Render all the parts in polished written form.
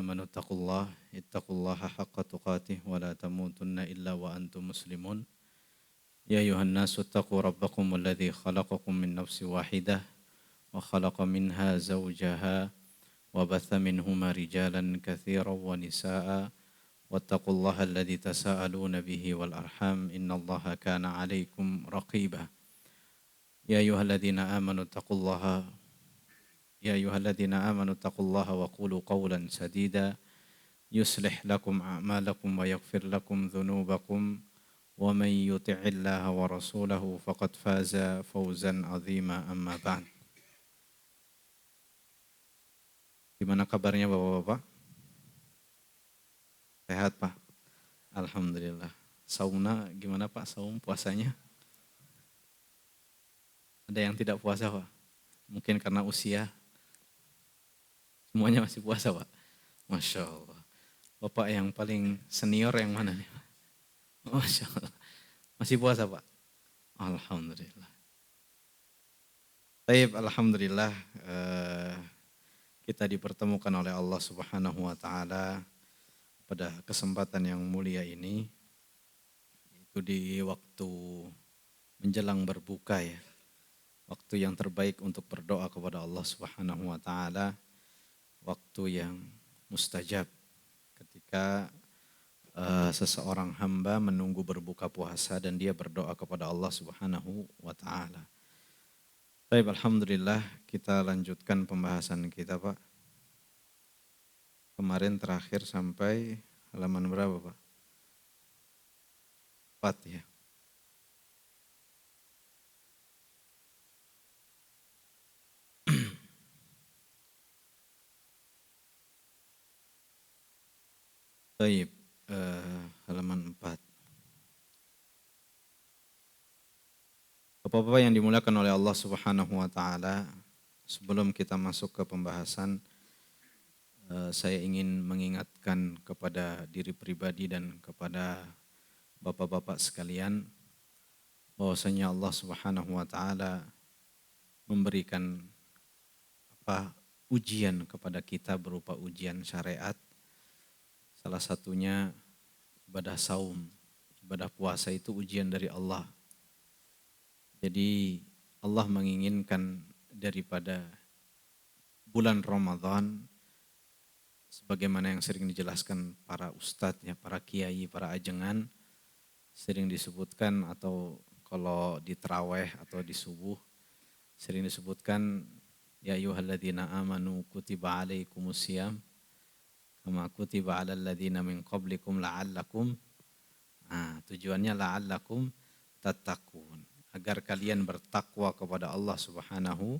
آمنوا اتقوا الله حق تقاته ولا تموتن إلا وأنتم مسلمون يا أيها الناس اتقوا ربكم الذي خلقكم من نفس واحدة وخلق منها زوجها وبث منهما رجالا كثيرا ونساء واتقوا الله الذي تساءلون به والأرحام إن الله كان عليكم رقيبا يا أيها الذين آمنوا اتقوا الله وقولوا قولا سديدا يصلح لكم أعمالكم ويغفر لكم ذنوبكم ومن يطع الله ورسوله فقد فاز فوزا عظيما أما بعد. Gimana kabarnya Bapak-bapak? Sehat Pak? Alhamdulillah. Saumna gimana Pak? Saum puasanya? Ada yang tidak puasa Pak? Mungkin karena usia. Semuanya masih puasa Pak? Masya Allah. Bapak yang paling senior yang mana nih Pak? Masya Allah. Masih puasa Pak? Alhamdulillah. Baik, alhamdulillah kita dipertemukan oleh Allah Subhanahu wa taala pada kesempatan yang mulia ini, itu di waktu menjelang berbuka ya. Waktu yang terbaik untuk berdoa kepada Allah Subhanahu wa taala, waktu yang mustajab ketika seseorang hamba menunggu berbuka puasa dan dia berdoa kepada Allah Subhanahu wa taala. Baik, alhamdulillah kita lanjutkan pembahasan kita Pak. Kemarin terakhir sampai halaman berapa Pak? 4 ya. Baik, halaman 4. Bapak-bapak yang dimuliakan oleh Allah Subhanahu wa taala, sebelum kita masuk ke pembahasan, saya ingin mengingatkan kepada diri pribadi dan kepada bapak-bapak sekalian bahwasanya Allah Subhanahu wa taala memberikan ujian kepada kita berupa ujian syariat. Salah satunya ibadah saum, ibadah puasa itu ujian dari Allah. Jadi Allah menginginkan daripada bulan Ramadan, sebagaimana yang sering dijelaskan para ustadz, ya, para kiai, para ajengan, sering disebutkan atau kalau di tarawih atau di subuh, sering disebutkan, ya ayyuhalladzina amanu kutiba alaikumusiyam, kama kutiba alal ladzina min qablikum la'allakum. Tujuannya la'allakum tattaqun, agar kalian bertakwa kepada Allah Subhanahu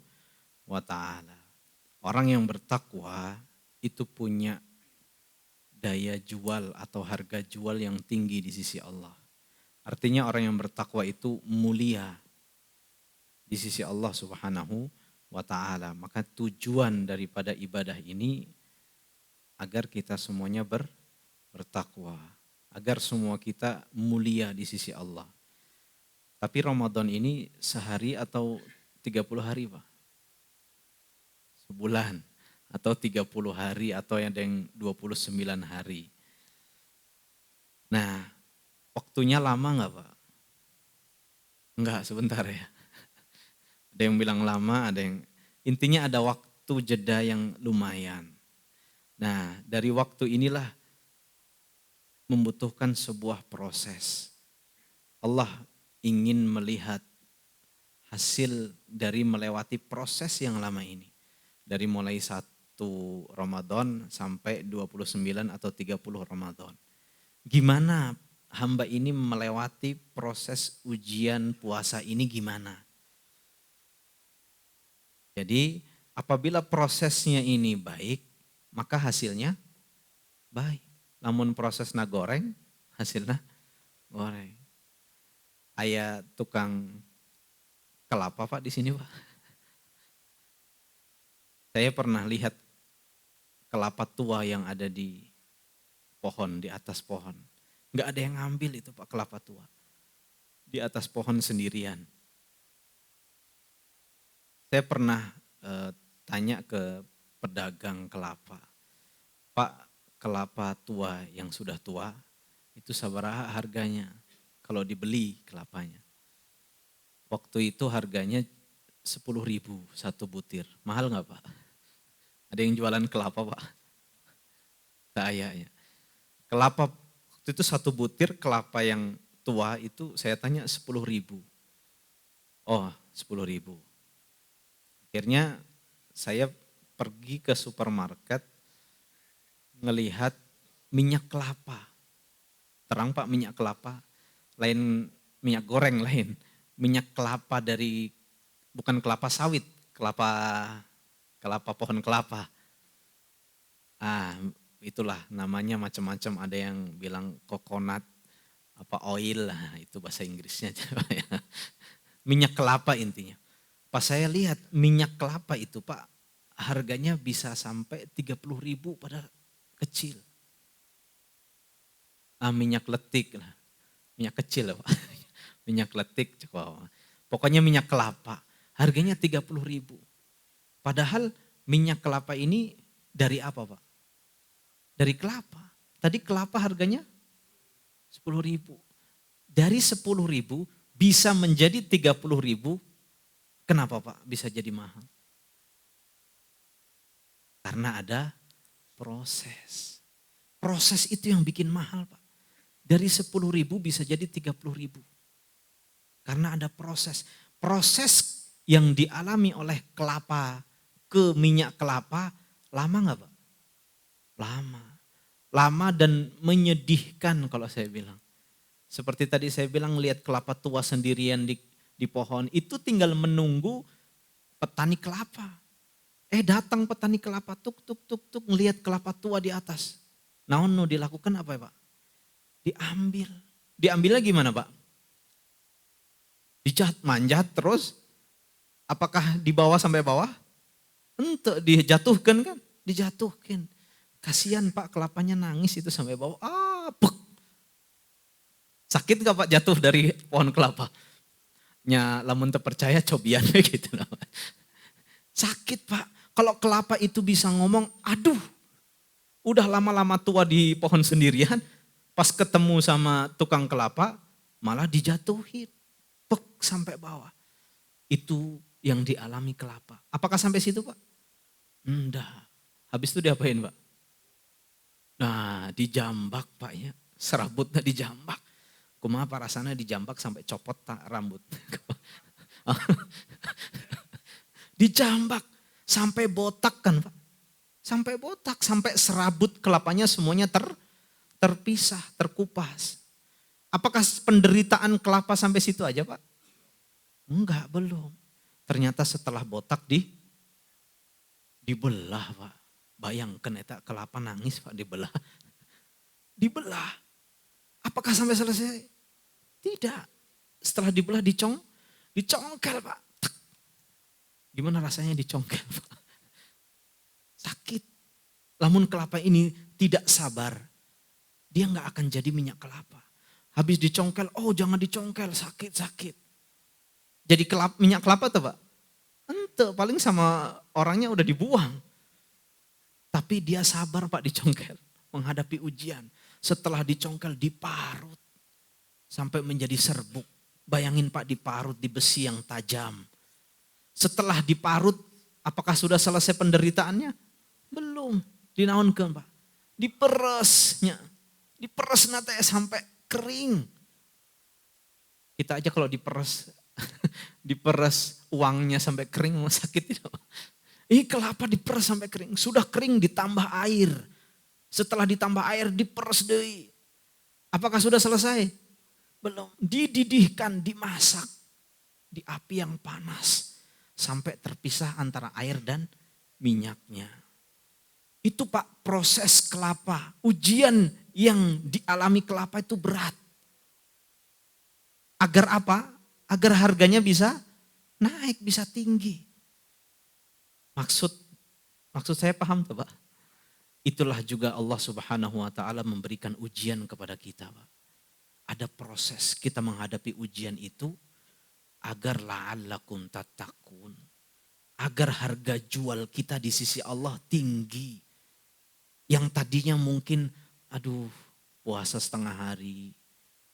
wa taala. Orang yang bertakwa itu punya daya jual atau harga jual yang tinggi di sisi Allah. Artinya orang yang bertakwa itu mulia di sisi Allah Subhanahu wa taala. Maka tujuan daripada ibadah ini agar kita semuanya bertakwa, agar semua kita mulia di sisi Allah. Tapi Ramadan ini sehari atau 30 hari Pak? Sebulan atau 30 hari atau yang 29 hari. Nah, waktunya lama enggak Pak? Enggak, sebentar ya. Ada yang bilang lama, ada yang intinya ada waktu jeda yang lumayan. Nah, dari waktu inilah membutuhkan sebuah proses. Allah ingin melihat hasil dari melewati proses yang lama ini. Dari mulai 1 Ramadan sampai 29 atau 30 Ramadan. Gimana hamba ini melewati proses ujian puasa ini gimana? Jadi apabila prosesnya ini baik, maka hasilnya baik. Namun prosesnya goreng, hasilnya goreng. Aya tukang kelapa Pak di sini Pak. Saya pernah lihat kelapa tua yang ada di pohon, di atas pohon. Enggak ada yang ngambil itu Pak kelapa tua. Di atas pohon sendirian. Saya pernah tanya ke pedagang kelapa, Pak, kelapa tua yang sudah tua, itu sabaraha harganya kalau dibeli kelapanya. Waktu itu harganya 10.000 satu butir. Mahal nggak Pak? Ada yang jualan kelapa Pak? Kayaknya. Kelapa waktu itu satu butir kelapa yang tua itu saya tanya 10.000. Oh 10.000. Akhirnya saya pergi ke supermarket ngelihat minyak kelapa. Terang Pak minyak kelapa, lain minyak goreng lain. Minyak kelapa dari, bukan kelapa sawit, kelapa pohon kelapa. Itulah namanya macam-macam, ada yang bilang coconut, oil lah, itu bahasa Inggrisnya. Minyak kelapa intinya. Pas saya lihat minyak kelapa itu Pak, harganya bisa sampai 30.000 pada kecil. Minyak letik lah, minyak kecil lah Pak. Minyak letik, pokoknya minyak kelapa, harganya 30.000. Padahal minyak kelapa ini dari apa Pak? Dari kelapa. Tadi kelapa harganya 10.000. Dari 10.000 bisa menjadi 30.000. Kenapa Pak bisa jadi mahal? Karena ada proses. Proses itu yang bikin mahal Pak. Dari 10.000 bisa jadi 30.000. Karena ada proses. Proses yang dialami oleh kelapa ke minyak kelapa lama nggak Pak? Lama. Lama dan menyedihkan kalau saya bilang. Seperti tadi saya bilang lihat kelapa tua sendirian di pohon. Itu tinggal menunggu petani kelapa. Datang petani kelapa tuk ngelihat kelapa tua di atas. Nah, dilakukan apa ya Pak? Diambil. Diambilnya gimana Pak? Manjat terus, apakah dibawa sampai bawah? Ente dijatuhkan kan? Dijatuhkan. Kasihan Pak, kelapanya nangis itu sampai bawah. Pek. Sakit gak Pak jatuh dari pohon kelapa? Nya lamun terpercaya cobian gitu. Sakit Pak. Kalau kelapa itu bisa ngomong, aduh udah lama-lama tua di pohon sendirian, pas ketemu sama tukang kelapa malah dijatuhin. Pek sampai bawah. Itu yang dialami kelapa. Apakah sampai situ Pak? Enggak. Habis itu diapain Pak? Nah dijambak Pak ya. Serabutnya dijambak. Kumaha parasana dijambak sampai copot rambut. Dijambak sampai botak kan Pak. Sampai botak, sampai serabut kelapanya semuanya terpisah, terkupas. Apakah penderitaan kelapa sampai situ aja Pak? Enggak, belum. Ternyata setelah botak dibelah Pak. Bayangkan eta kelapa nangis Pak dibelah. Dibelah. Apakah sampai selesai? Tidak. Setelah dibelah dicongkel Pak. Gimana rasanya dicongkel Pak? Sakit. Lamun kelapa ini tidak sabar, dia nggak akan jadi minyak kelapa. Habis dicongkel, jangan dicongkel, sakit. Jadi minyak kelapa tuh Pak? Ente, paling sama orangnya udah dibuang. Tapi dia sabar Pak dicongkel, menghadapi ujian. Setelah dicongkel diparut, sampai menjadi serbuk. Bayangin Pak diparut di besi yang tajam. Setelah diparut, apakah sudah selesai penderitaannya? Belum, dinaunkeun Pak. Diperesnya, diperes nate sampai kering. Kita aja kalau diperes uangnya sampai kering sakit tidak. Ini kelapa diperes sampai kering, sudah kering ditambah air. Setelah ditambah air diperes deui. Apakah sudah selesai? Belum, dididihkan, dimasak di api yang panas sampai terpisah antara air dan minyaknya. Itu Pak proses kelapa, ujian yang dialami kelapa itu berat. Agar apa? Agar harganya bisa naik, bisa tinggi. Maksud saya paham tuh Pak? Itulah juga Allah Subhanahu wa taala memberikan ujian kepada kita Pak. Ada proses kita menghadapi ujian itu agar la'allakum tattaqun. Agar harga jual kita di sisi Allah tinggi. Yang tadinya mungkin, aduh puasa setengah hari,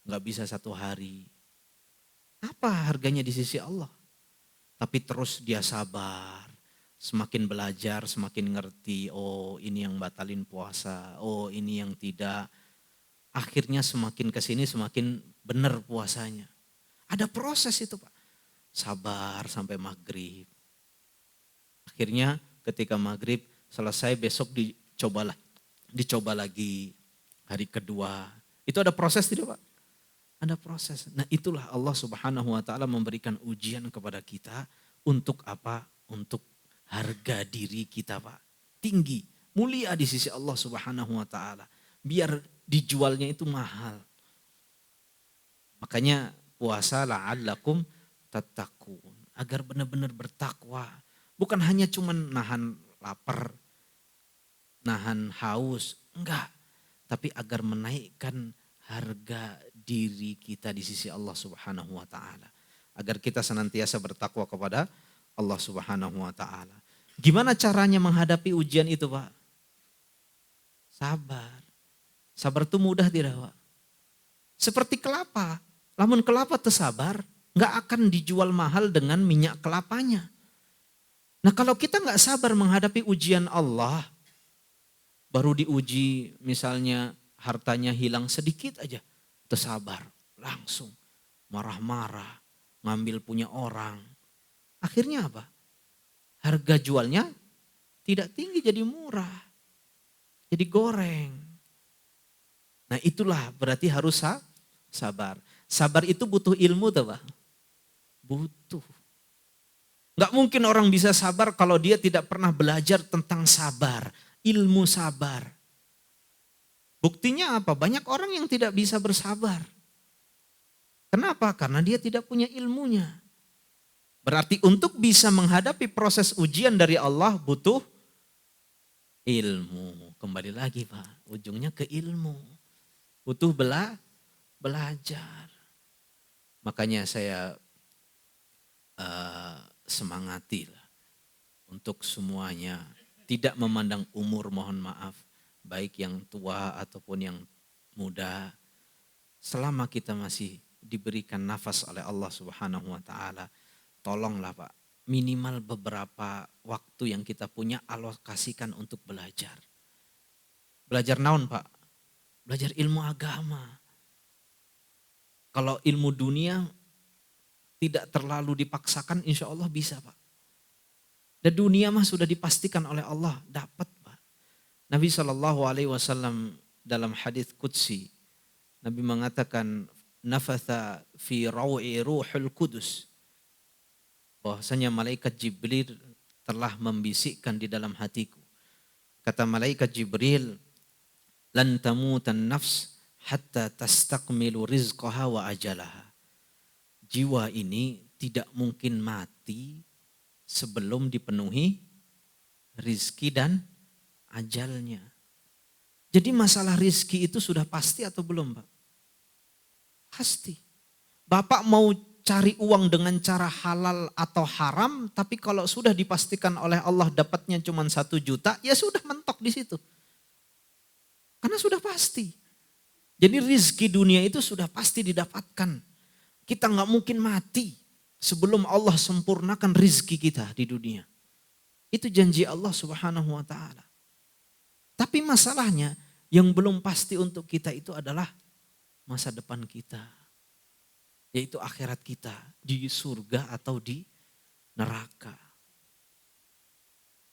gak bisa 1 hari. Apa harganya di sisi Allah? Tapi terus dia sabar, semakin belajar, semakin ngerti, oh ini yang batalin puasa, oh ini yang tidak. Akhirnya semakin kesini semakin benar puasanya. Ada proses itu Pak, sabar sampai maghrib. Akhirnya ketika maghrib selesai besok dicoba lagi hari kedua. Itu ada proses tidak Pak? Ada proses. Nah itulah Allah Subhanahu wa ta'ala memberikan ujian kepada kita untuk apa? Untuk harga diri kita Pak. Tinggi, mulia di sisi Allah Subhanahu wa ta'ala. Biar dijualnya itu mahal. Makanya puasa la'allakum tattaqun. Agar benar-benar bertakwa. Bukan hanya cuma nahan lapar, nahan haus. Enggak. Tapi agar menaikkan harga diri kita di sisi Allah Subhanahu wa ta'ala. Agar kita senantiasa bertakwa kepada Allah Subhanahu wa ta'ala. Gimana caranya menghadapi ujian itu Pak? Sabar. Sabar itu mudah tidak Pak? Seperti kelapa. Lamun kelapa tersabar, nggak akan dijual mahal dengan minyak kelapanya. Nah kalau kita nggak sabar menghadapi ujian Allah, baru diuji misalnya hartanya hilang sedikit aja, tersabar, langsung marah-marah, ngambil punya orang. Akhirnya apa? Harga jualnya tidak tinggi jadi murah, jadi goreng. Nah itulah berarti harus sabar. Sabar itu butuh ilmu tuh Pak? Butuh. Gak mungkin orang bisa sabar kalau dia tidak pernah belajar tentang sabar, ilmu sabar. Buktinya apa? Banyak orang yang tidak bisa bersabar. Kenapa? Karena dia tidak punya ilmunya. Berarti untuk bisa menghadapi proses ujian dari Allah butuh ilmu. Kembali lagi Pak, ujungnya ke ilmu. Butuh belajar. Makanya saya semangatilah untuk semuanya. Tidak memandang umur, mohon maaf. Baik yang tua ataupun yang muda. Selama kita masih diberikan nafas oleh Allah Subhanahu wa ta'ala. Tolonglah Pak, minimal beberapa waktu yang kita punya alokasikan untuk belajar. Belajar naon Pak? Belajar ilmu agama. Kalau ilmu dunia tidak terlalu dipaksakan, insya Allah bisa Pak. Dan dunia mah sudah dipastikan oleh Allah, dapat Pak. Nabi SAW dalam hadis qudsi, Nabi mengatakan, nafatha fi rawi ruhul kudus. Bahwasanya malaikat Jibril telah membisikkan di dalam hatiku. Kata malaikat Jibril, lan tamutan nafs hatta tastakmilu rizqaha wa ajalaha. Jiwa ini tidak mungkin mati sebelum dipenuhi rizki dan ajalnya. Jadi masalah rizki itu sudah pasti atau belum Pak? Pasti. Bapak mau cari uang dengan cara halal atau haram, tapi kalau sudah dipastikan oleh Allah dapatnya cuma 1 juta, ya sudah mentok di situ. Karena sudah pasti. Jadi rizki dunia itu sudah pasti didapatkan. Kita nggak mungkin mati sebelum Allah sempurnakan rizki kita di dunia. Itu janji Allah Subhanahu wa ta'ala. Tapi masalahnya yang belum pasti untuk kita itu adalah masa depan kita. Yaitu akhirat kita di surga atau di neraka.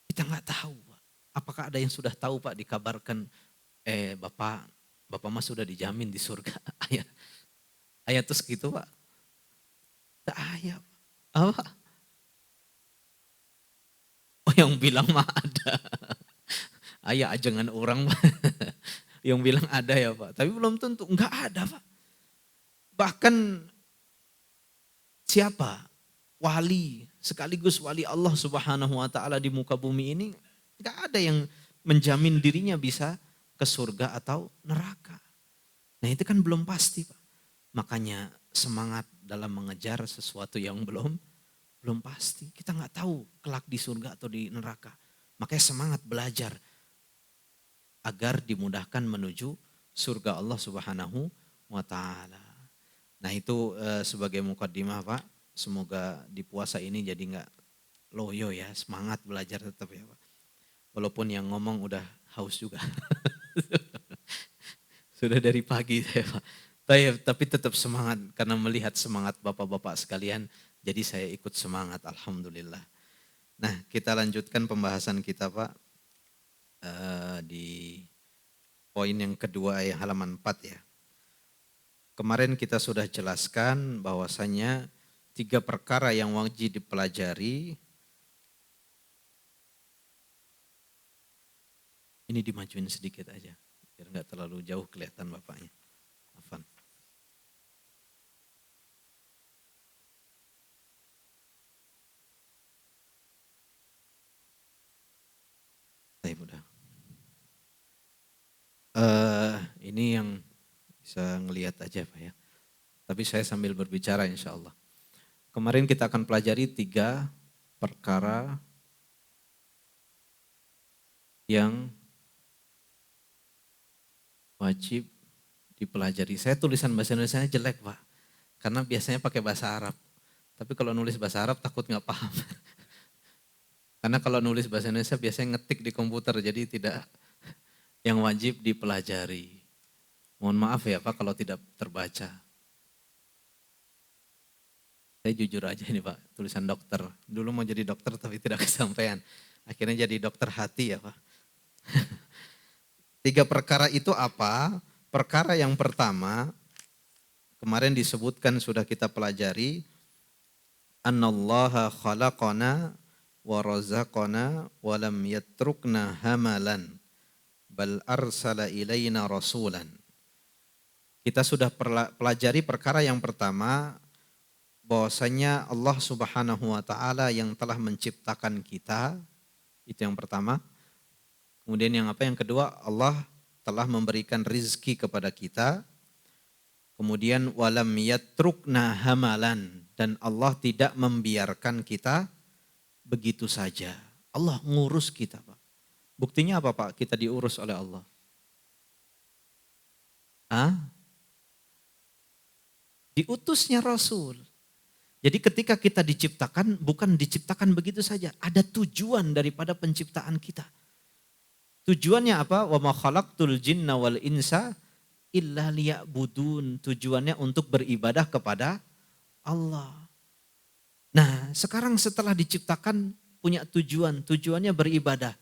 Kita nggak tahu Pak. Apakah ada yang sudah tahu Pak dikabarkan Bapak mas sudah dijamin di surga. Ayat terus gitu Pak. Tak ayat. Apa? Oh yang bilang mah ada. Ayah ajangan orang Pak. Yang bilang ada ya Pak. Tapi belum tentu. Enggak ada Pak. Bahkan siapa? Wali. Sekaligus wali Allah Subhanahu wa ta'ala di muka bumi ini. Enggak ada yang menjamin dirinya bisa ke surga atau neraka. Nah itu kan belum pasti Pak. Makanya semangat dalam mengejar sesuatu yang belum pasti. Kita nggak tahu kelak di surga atau di neraka. Makanya semangat belajar. agar dimudahkan menuju surga Allah Subhanahu wa taala. Nah, itu sebagai mukaddimah Pak. Semoga di puasa ini jadi enggak loyo ya, semangat belajar tetap ya Pak. Walaupun yang ngomong udah haus juga. Sudah dari pagi saya Pak. Tapi tetap semangat karena melihat semangat Bapak-bapak sekalian, jadi saya ikut semangat, alhamdulillah. Nah, kita lanjutkan pembahasan kita Pak di poin yang kedua yang halaman 4 ya. Kemarin kita sudah jelaskan bahwasanya 3 perkara yang wajib dipelajari. Ini dimajuin sedikit aja, biar nggak terlalu jauh kelihatan bapaknya. Afan. Baik, udah. Ini yang bisa ngelihat aja Pak ya. Tapi saya sambil berbicara insya Allah. Kemarin kita akan pelajari 3 perkara yang wajib dipelajari. Saya tulisan bahasa Indonesia jelek Pak, karena biasanya pakai bahasa Arab. Tapi kalau nulis bahasa Arab takut nggak paham. Karena kalau nulis bahasa Indonesia biasanya ngetik di komputer, jadi tidak yang wajib dipelajari. Mohon maaf ya Pak kalau tidak terbaca. Saya jujur aja ini Pak, tulisan dokter. Dulu mau jadi dokter tapi tidak kesampaian. Akhirnya jadi dokter hati ya Pak. 3 perkara itu apa? Perkara yang pertama, kemarin disebutkan sudah kita pelajari. Annallaha khalaqana wa razaqana wa lam yatrukna hamalan bal arsala ilaina rasulan. Kita sudah pelajari perkara yang pertama, bahwasanya Allah Subhanahu wa taala yang telah menciptakan kita, itu yang pertama. Kemudian yang apa? Yang kedua, Allah telah memberikan rizki kepada kita. Kemudian walam yatrukna hamalan, dan Allah tidak membiarkan kita begitu saja. Allah ngurus kita Pak. Buktinya apa Pak? Kita diurus oleh Allah. Diutusnya Rasul. Jadi ketika kita diciptakan, bukan diciptakan begitu saja. Ada tujuan daripada penciptaan kita. Tujuannya apa? Wa ma khalaqtul jinna wal insa illa liya'budun. Tujuannya untuk beribadah kepada Allah. Nah, sekarang setelah diciptakan punya tujuan, tujuannya beribadah.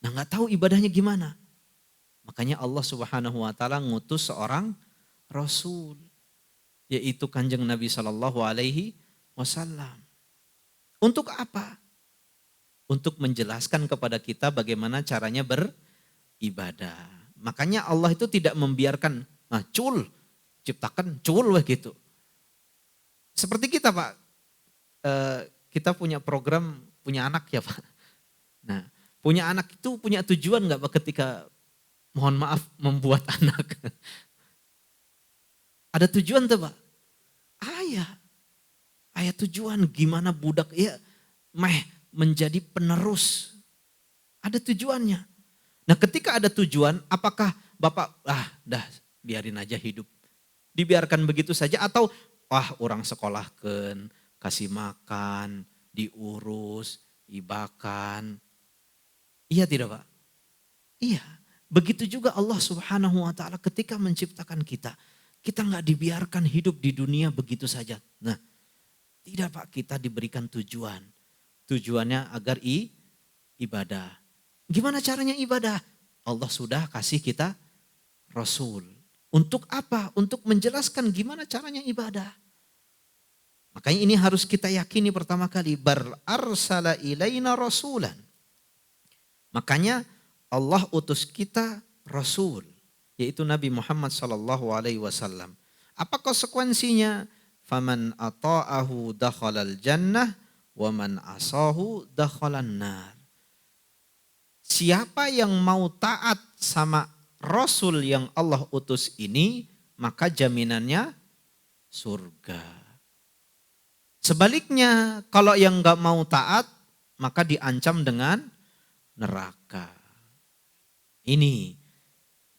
Nah, nggak tahu ibadahnya gimana. Makanya Allah Subhanahu wa taala ngutus seorang rasul, yaitu Kanjeng Nabi Shallallahu alaihi wasallam. Untuk apa? Untuk menjelaskan kepada kita bagaimana caranya beribadah. Makanya Allah itu tidak membiarkan, ciptakan begitu. Seperti kita Pak, kita punya program, punya anak ya Pak. Nah, punya anak itu punya tujuan nggak Pak ketika, mohon maaf, membuat anak? Ada tujuan tuh Pak? Ayah tujuan gimana budak ya menjadi penerus. Ada tujuannya. Nah ketika ada tujuan, apakah Bapak, biarin aja hidup. Dibiarkan begitu saja atau orang sekolahkan, kasih makan, diurus, ibakan. Iya tidak Pak? Iya. Begitu juga Allah Subhanahu wa taala ketika menciptakan kita. Kita nggak dibiarkan hidup di dunia begitu saja. Nah, tidak Pak, kita diberikan tujuan. Tujuannya agar ibadah. Gimana caranya ibadah? Allah sudah kasih kita Rasul. Untuk apa? Untuk menjelaskan gimana caranya ibadah. Makanya ini harus kita yakini pertama kali. Arsala ilaina rasulan. Makanya Allah utus kita Rasul. Yaitu Nabi Muhammad SAW. Apa konsekuensinya? Faman ata'ahu dakhalal jannah wa man asahu dakhalan nar. Siapa yang mau taat sama Rasul yang Allah utus ini, maka jaminannya surga. Sebaliknya, kalau yang gak mau taat, maka diancam dengan neraka. Ini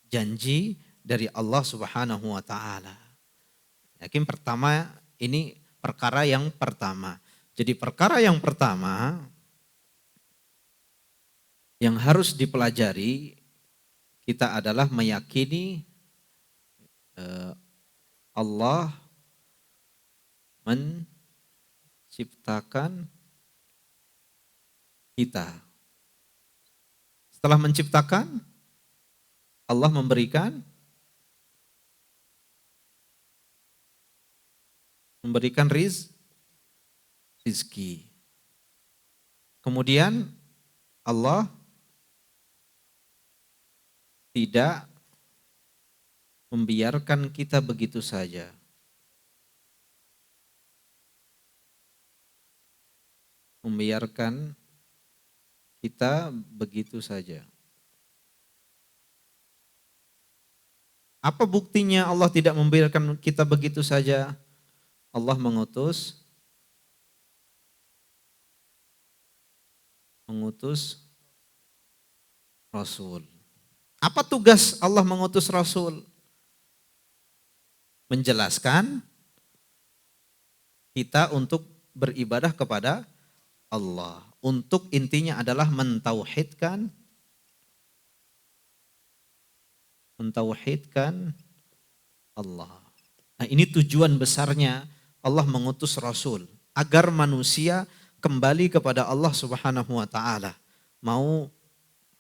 janji dari Allah Subhanahu wa taala. Yakin pertama, ini perkara yang pertama. Jadi perkara yang pertama yang harus dipelajari kita adalah meyakini Allah menciptakan kita. Setelah menciptakan, Allah memberikan rizki. Kemudian Allah tidak membiarkan kita begitu saja. Membiarkan kita begitu saja. Apa buktinya Allah tidak membiarkan kita begitu saja? Allah mengutus Rasul. Apa tugas Allah mengutus Rasul? Menjelaskan kita untuk beribadah kepada Allah. Untuk intinya adalah mentauhidkan Allah. Nah, ini tujuan besarnya Allah mengutus Rasul. Agar manusia kembali kepada Allah Subhanahu wa ta'ala. Mau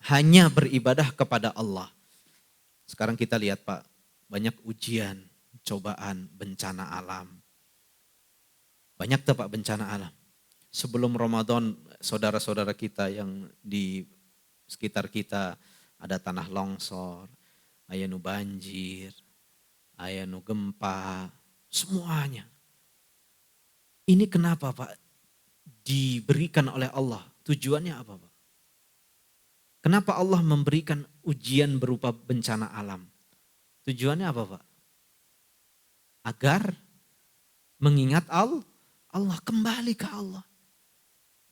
hanya beribadah kepada Allah. Sekarang kita lihat Pak, banyak ujian, cobaan, bencana alam. Banyak tuh Pak bencana alam. Sebelum Ramadan, saudara-saudara kita yang di sekitar kita ada tanah longsor, ayanu banjir, ayanu gempa, semuanya. Ini kenapa Pak? Diberikan oleh Allah. Tujuannya apa Pak? Kenapa Allah memberikan ujian berupa bencana alam? Tujuannya apa Pak? Agar mengingat Allah, kembali ke Allah.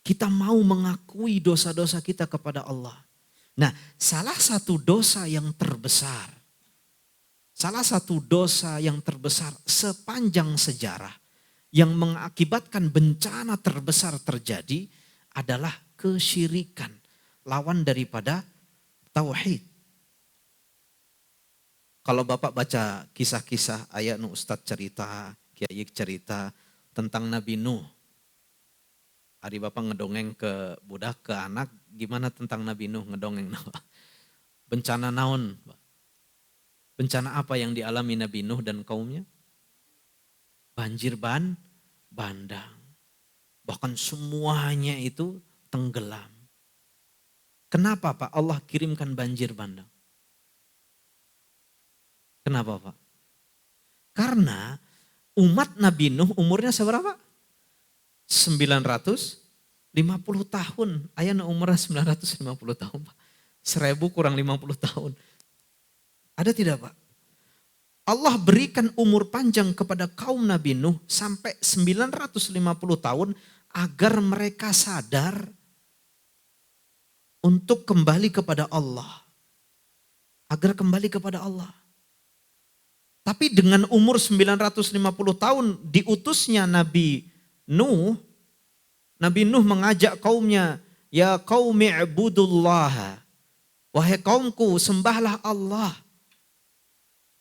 Kita mau mengakui dosa-dosa kita kepada Allah. Nah, salah satu dosa yang terbesar sepanjang sejarah yang mengakibatkan bencana terbesar terjadi adalah kesyirikan, lawan daripada tauhid. Kalau Bapak baca kisah-kisah ayat Ustadz cerita, Kiai cerita tentang Nabi Nuh. Hari Bapak ngedongeng ke budak, ke anak, gimana tentang Nabi Nuh ngedongeng? Bencana naon? Bencana apa yang dialami Nabi Nuh dan kaumnya? Banjir bandang. Bahkan semuanya itu tenggelam. Kenapa Pak Allah kirimkan banjir bandang? Kenapa Pak? Karena umat Nabi Nuh umurnya seberapa? 950 tahun. Ayah umurnya 950 tahun Pak. 1000 kurang 50 tahun. Ada tidak Pak? Allah berikan umur panjang kepada kaum Nabi Nuh sampai 950 tahun agar mereka sadar untuk kembali kepada Allah. Agar kembali kepada Allah. Tapi dengan umur 950 tahun diutusnya Nabi Nuh mengajak kaumnya, ya qaumi ibudullah. Wahai kaumku, sembahlah Allah.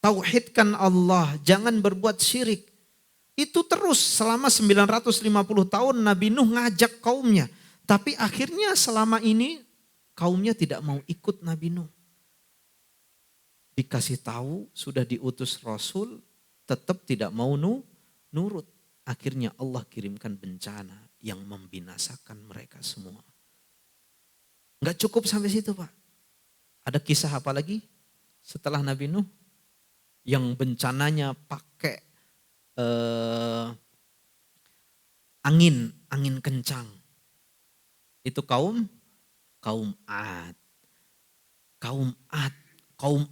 Tauhidkan Allah, jangan berbuat syirik. Itu terus selama 950 tahun Nabi Nuh ngajak kaumnya. Tapi akhirnya selama ini kaumnya tidak mau ikut Nabi Nuh. Dikasih tahu sudah diutus Rasul, tetap tidak mau nurut. Akhirnya Allah kirimkan bencana yang membinasakan mereka semua. Enggak cukup sampai situ Pak. Ada kisah apa lagi setelah Nabi Nuh? Yang bencananya pakai angin kencang. Itu kaum Ad. Kaum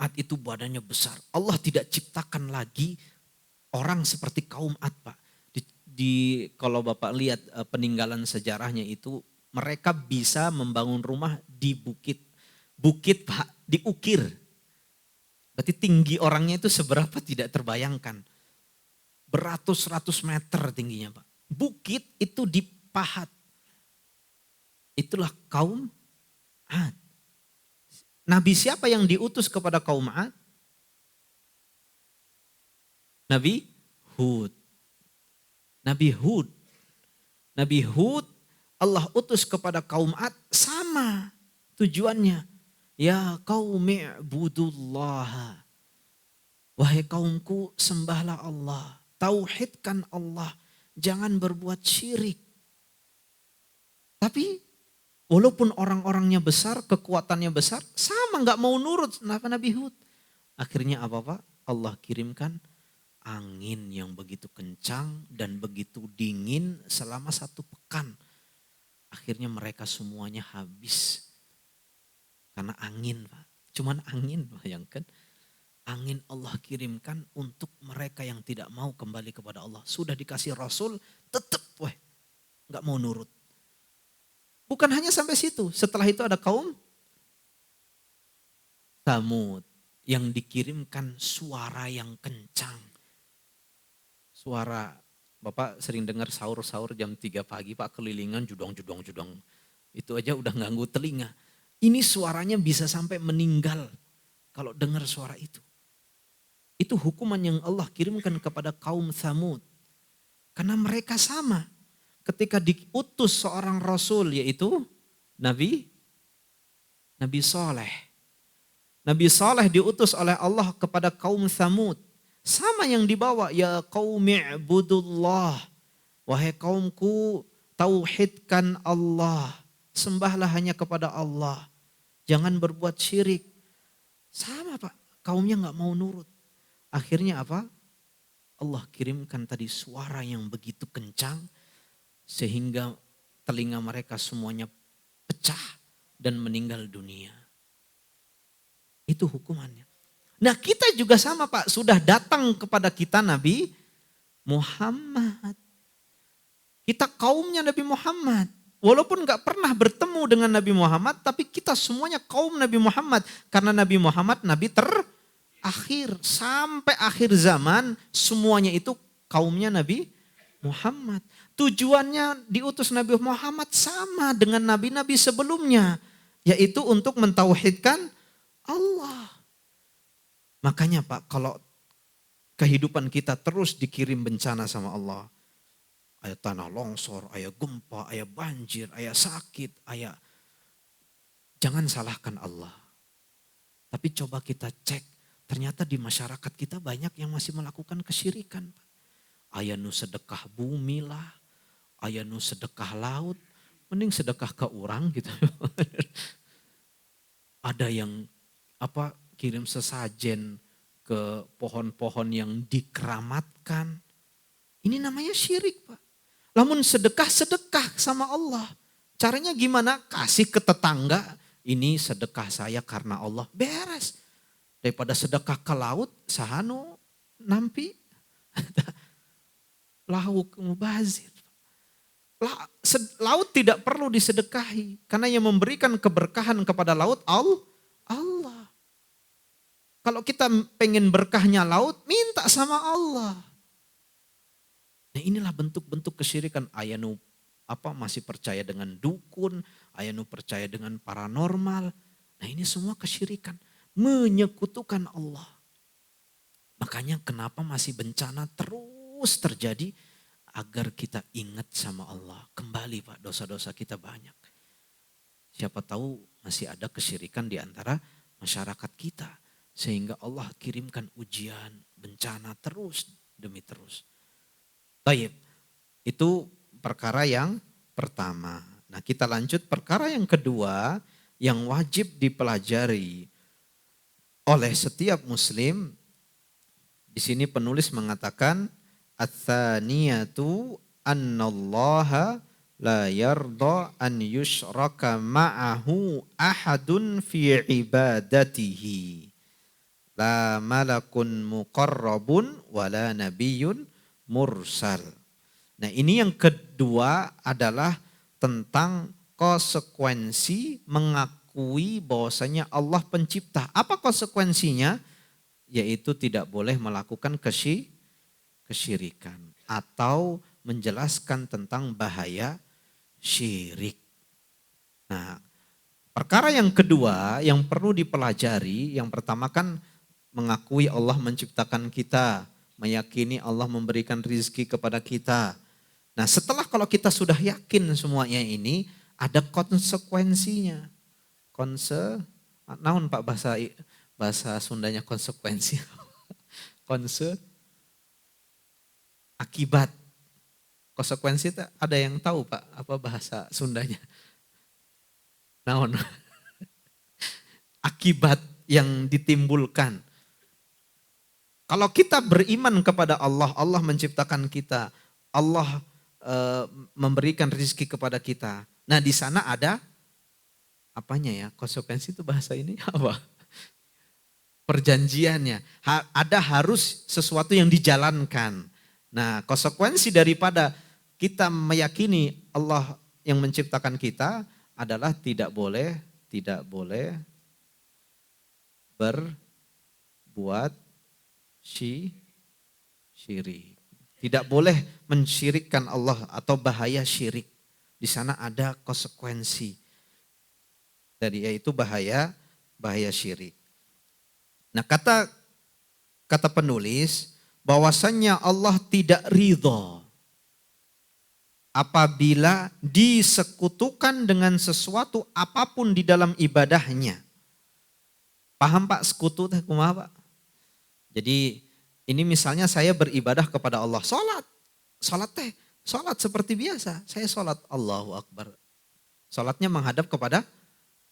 Ad itu badannya besar. Allah tidak ciptakan lagi orang seperti kaum Ad Pak. Kalau Bapak lihat peninggalan sejarahnya itu, mereka bisa membangun rumah di bukit Pak, diukir. Berarti tinggi orangnya itu seberapa tidak terbayangkan. Beratus-ratus meter tingginya Pak. Bukit itu dipahat. Itulah kaum Ad. Nabi siapa yang diutus kepada kaum Ad? Nabi Hud. Nabi Hud. Nabi Hud Allah utus kepada kaum Ad sama tujuannya. Ya qaumi ibudullah. Wahai kaumku sembahlah Allah. Tauhidkan Allah. Jangan berbuat syirik. Tapi walaupun orang-orangnya besar, kekuatannya besar, sama gak mau nurut Nabi Hud. Akhirnya apa Pak? Allah kirimkan angin yang begitu kencang dan begitu dingin selama 1 pekan. Akhirnya mereka semuanya habis. Karena angin Pak. Cuman angin bayangkan. Angin Allah kirimkan untuk mereka yang tidak mau kembali kepada Allah. Sudah dikasih Rasul tetap gak mau nurut. Bukan hanya sampai situ. Setelah itu ada kaum Tsamud yang dikirimkan suara yang kencang. Suara, Bapak sering dengar sahur-sahur jam 3 pagi Pak, kelilingan judong-judong. Itu aja udah ganggu telinga. Ini suaranya bisa sampai meninggal kalau dengar suara itu. Itu hukuman yang Allah kirimkan kepada kaum Tsamud. Karena mereka sama. Ketika diutus seorang Rasul yaitu Nabi Saleh. Nabi Saleh diutus oleh Allah kepada kaum Tsamud. Sama yang dibawa, ya qaumi ibudullah. Wahai kaumku, tauhidkan Allah. Sembahlah hanya kepada Allah. Jangan berbuat syirik. Sama Pak, kaumnya gak mau nurut. Akhirnya apa? Allah kirimkan tadi suara yang begitu kencang. Sehingga telinga mereka semuanya pecah dan meninggal dunia. Itu hukumannya. Nah kita juga sama Pak, sudah datang kepada kita Nabi Muhammad. Kita kaumnya Nabi Muhammad. Walaupun gak pernah bertemu dengan Nabi Muhammad, tapi kita semuanya kaum Nabi Muhammad. Karena Nabi Muhammad Nabi terakhir. Sampai akhir zaman semuanya itu kaumnya Nabi Muhammad. Tujuannya diutus Nabi Muhammad sama dengan nabi-nabi sebelumnya. Yaitu untuk mentauhidkan Allah. Makanya Pak, kalau kehidupan kita terus dikirim bencana sama Allah. Ayah tanah longsor, ayah gempa, ayah banjir, ayah sakit, ayah. Jangan salahkan Allah. Tapi coba kita cek, ternyata di masyarakat kita banyak yang masih melakukan kesyirikan. Ayah nu sedekah bumi lah, ayah nu sedekah laut, mending sedekah ke orang gitu. Ada yang kirim sesajen ke pohon-pohon yang dikeramatkan. Ini namanya syirik Pak. Namun sedekah sama Allah. Caranya gimana? Kasih ke tetangga. Ini sedekah saya karena Allah. Beres. Daripada sedekah ke laut, sahanu nampi. Lauk mubazir. Laut tidak perlu disedekahi. Karena yang memberikan keberkahan kepada laut Allah. Kalau kita pengen berkahnya laut, minta sama Allah. Nah inilah bentuk-bentuk kesyirikan. Ayanu masih percaya dengan dukun, ayanu percaya dengan paranormal. Nah ini semua kesyirikan. Menyekutukan Allah. Makanya kenapa masih bencana terus terjadi? Agar kita ingat sama Allah. Kembali Pak, dosa-dosa kita banyak. Siapa tahu masih ada kesyirikan di antara masyarakat kita. Sehingga Allah kirimkan ujian, bencana terus demi terus. Baik, itu perkara yang pertama. Nah kita lanjut perkara yang kedua yang wajib dipelajari oleh setiap muslim. Di sini penulis mengatakan ats-tsaniyatu annallaha la yarda an yushraka ma'ahu ahadun fi ibadatihi. La malakun muqarrabun wala nabiyyun mursal. Nah ini yang kedua adalah tentang konsekuensi mengakui bahwasanya Allah pencipta. Apa konsekuensinya? Yaitu tidak boleh melakukan kesyirikan atau menjelaskan tentang bahaya syirik. Nah, perkara yang kedua yang perlu dipelajari, yang pertama kan mengakui Allah menciptakan kita, meyakini Allah memberikan rizki kepada kita. Nah, setelah kalau kita sudah yakin semuanya ini, ada konsekuensinya. Naon Pak bahasa Sundanya konsekuensi? Akibat. Konsekuensi ada yang tahu Pak apa bahasa Sundanya? Naon? Akibat yang ditimbulkan. Kalau kita beriman kepada Allah, Allah menciptakan kita, Allah memberikan rezeki kepada kita. Nah, di sana ada apanya ya? Konsekuensi itu bahasa ini apa? Perjanjiannya. Ada harus sesuatu yang dijalankan. Nah, konsekuensi daripada kita meyakini Allah yang menciptakan kita adalah tidak boleh berbuat syirik. Tidak boleh mensyirikkan Allah atau bahaya syirik. Di sana ada konsekuensi. Dari yaitu bahaya syirik. Nah, kata penulis bahwasannya Allah tidak ridho apabila disekutukan dengan sesuatu apapun di dalam ibadahnya. Paham Pak sekutu teh kumaha Pak? Jadi ini misalnya saya beribadah kepada Allah, sholat seperti biasa. Saya sholat Allahu Akbar. Sholatnya menghadap kepada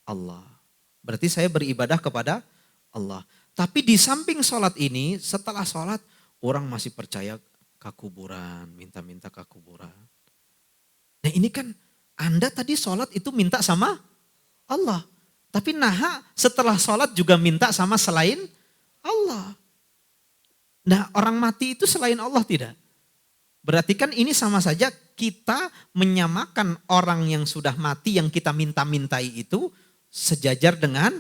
Allah. Berarti saya beribadah kepada Allah. Tapi di samping sholat ini, setelah sholat orang masih percaya ke kuburan, minta-minta ke kuburan. Nah ini kan Anda tadi sholat itu minta sama Allah. Tapi setelah sholat juga minta sama selain Allah. Nah orang mati itu selain Allah tidak? Berarti kan ini sama saja kita menyamakan orang yang sudah mati yang kita minta-mintai itu sejajar dengan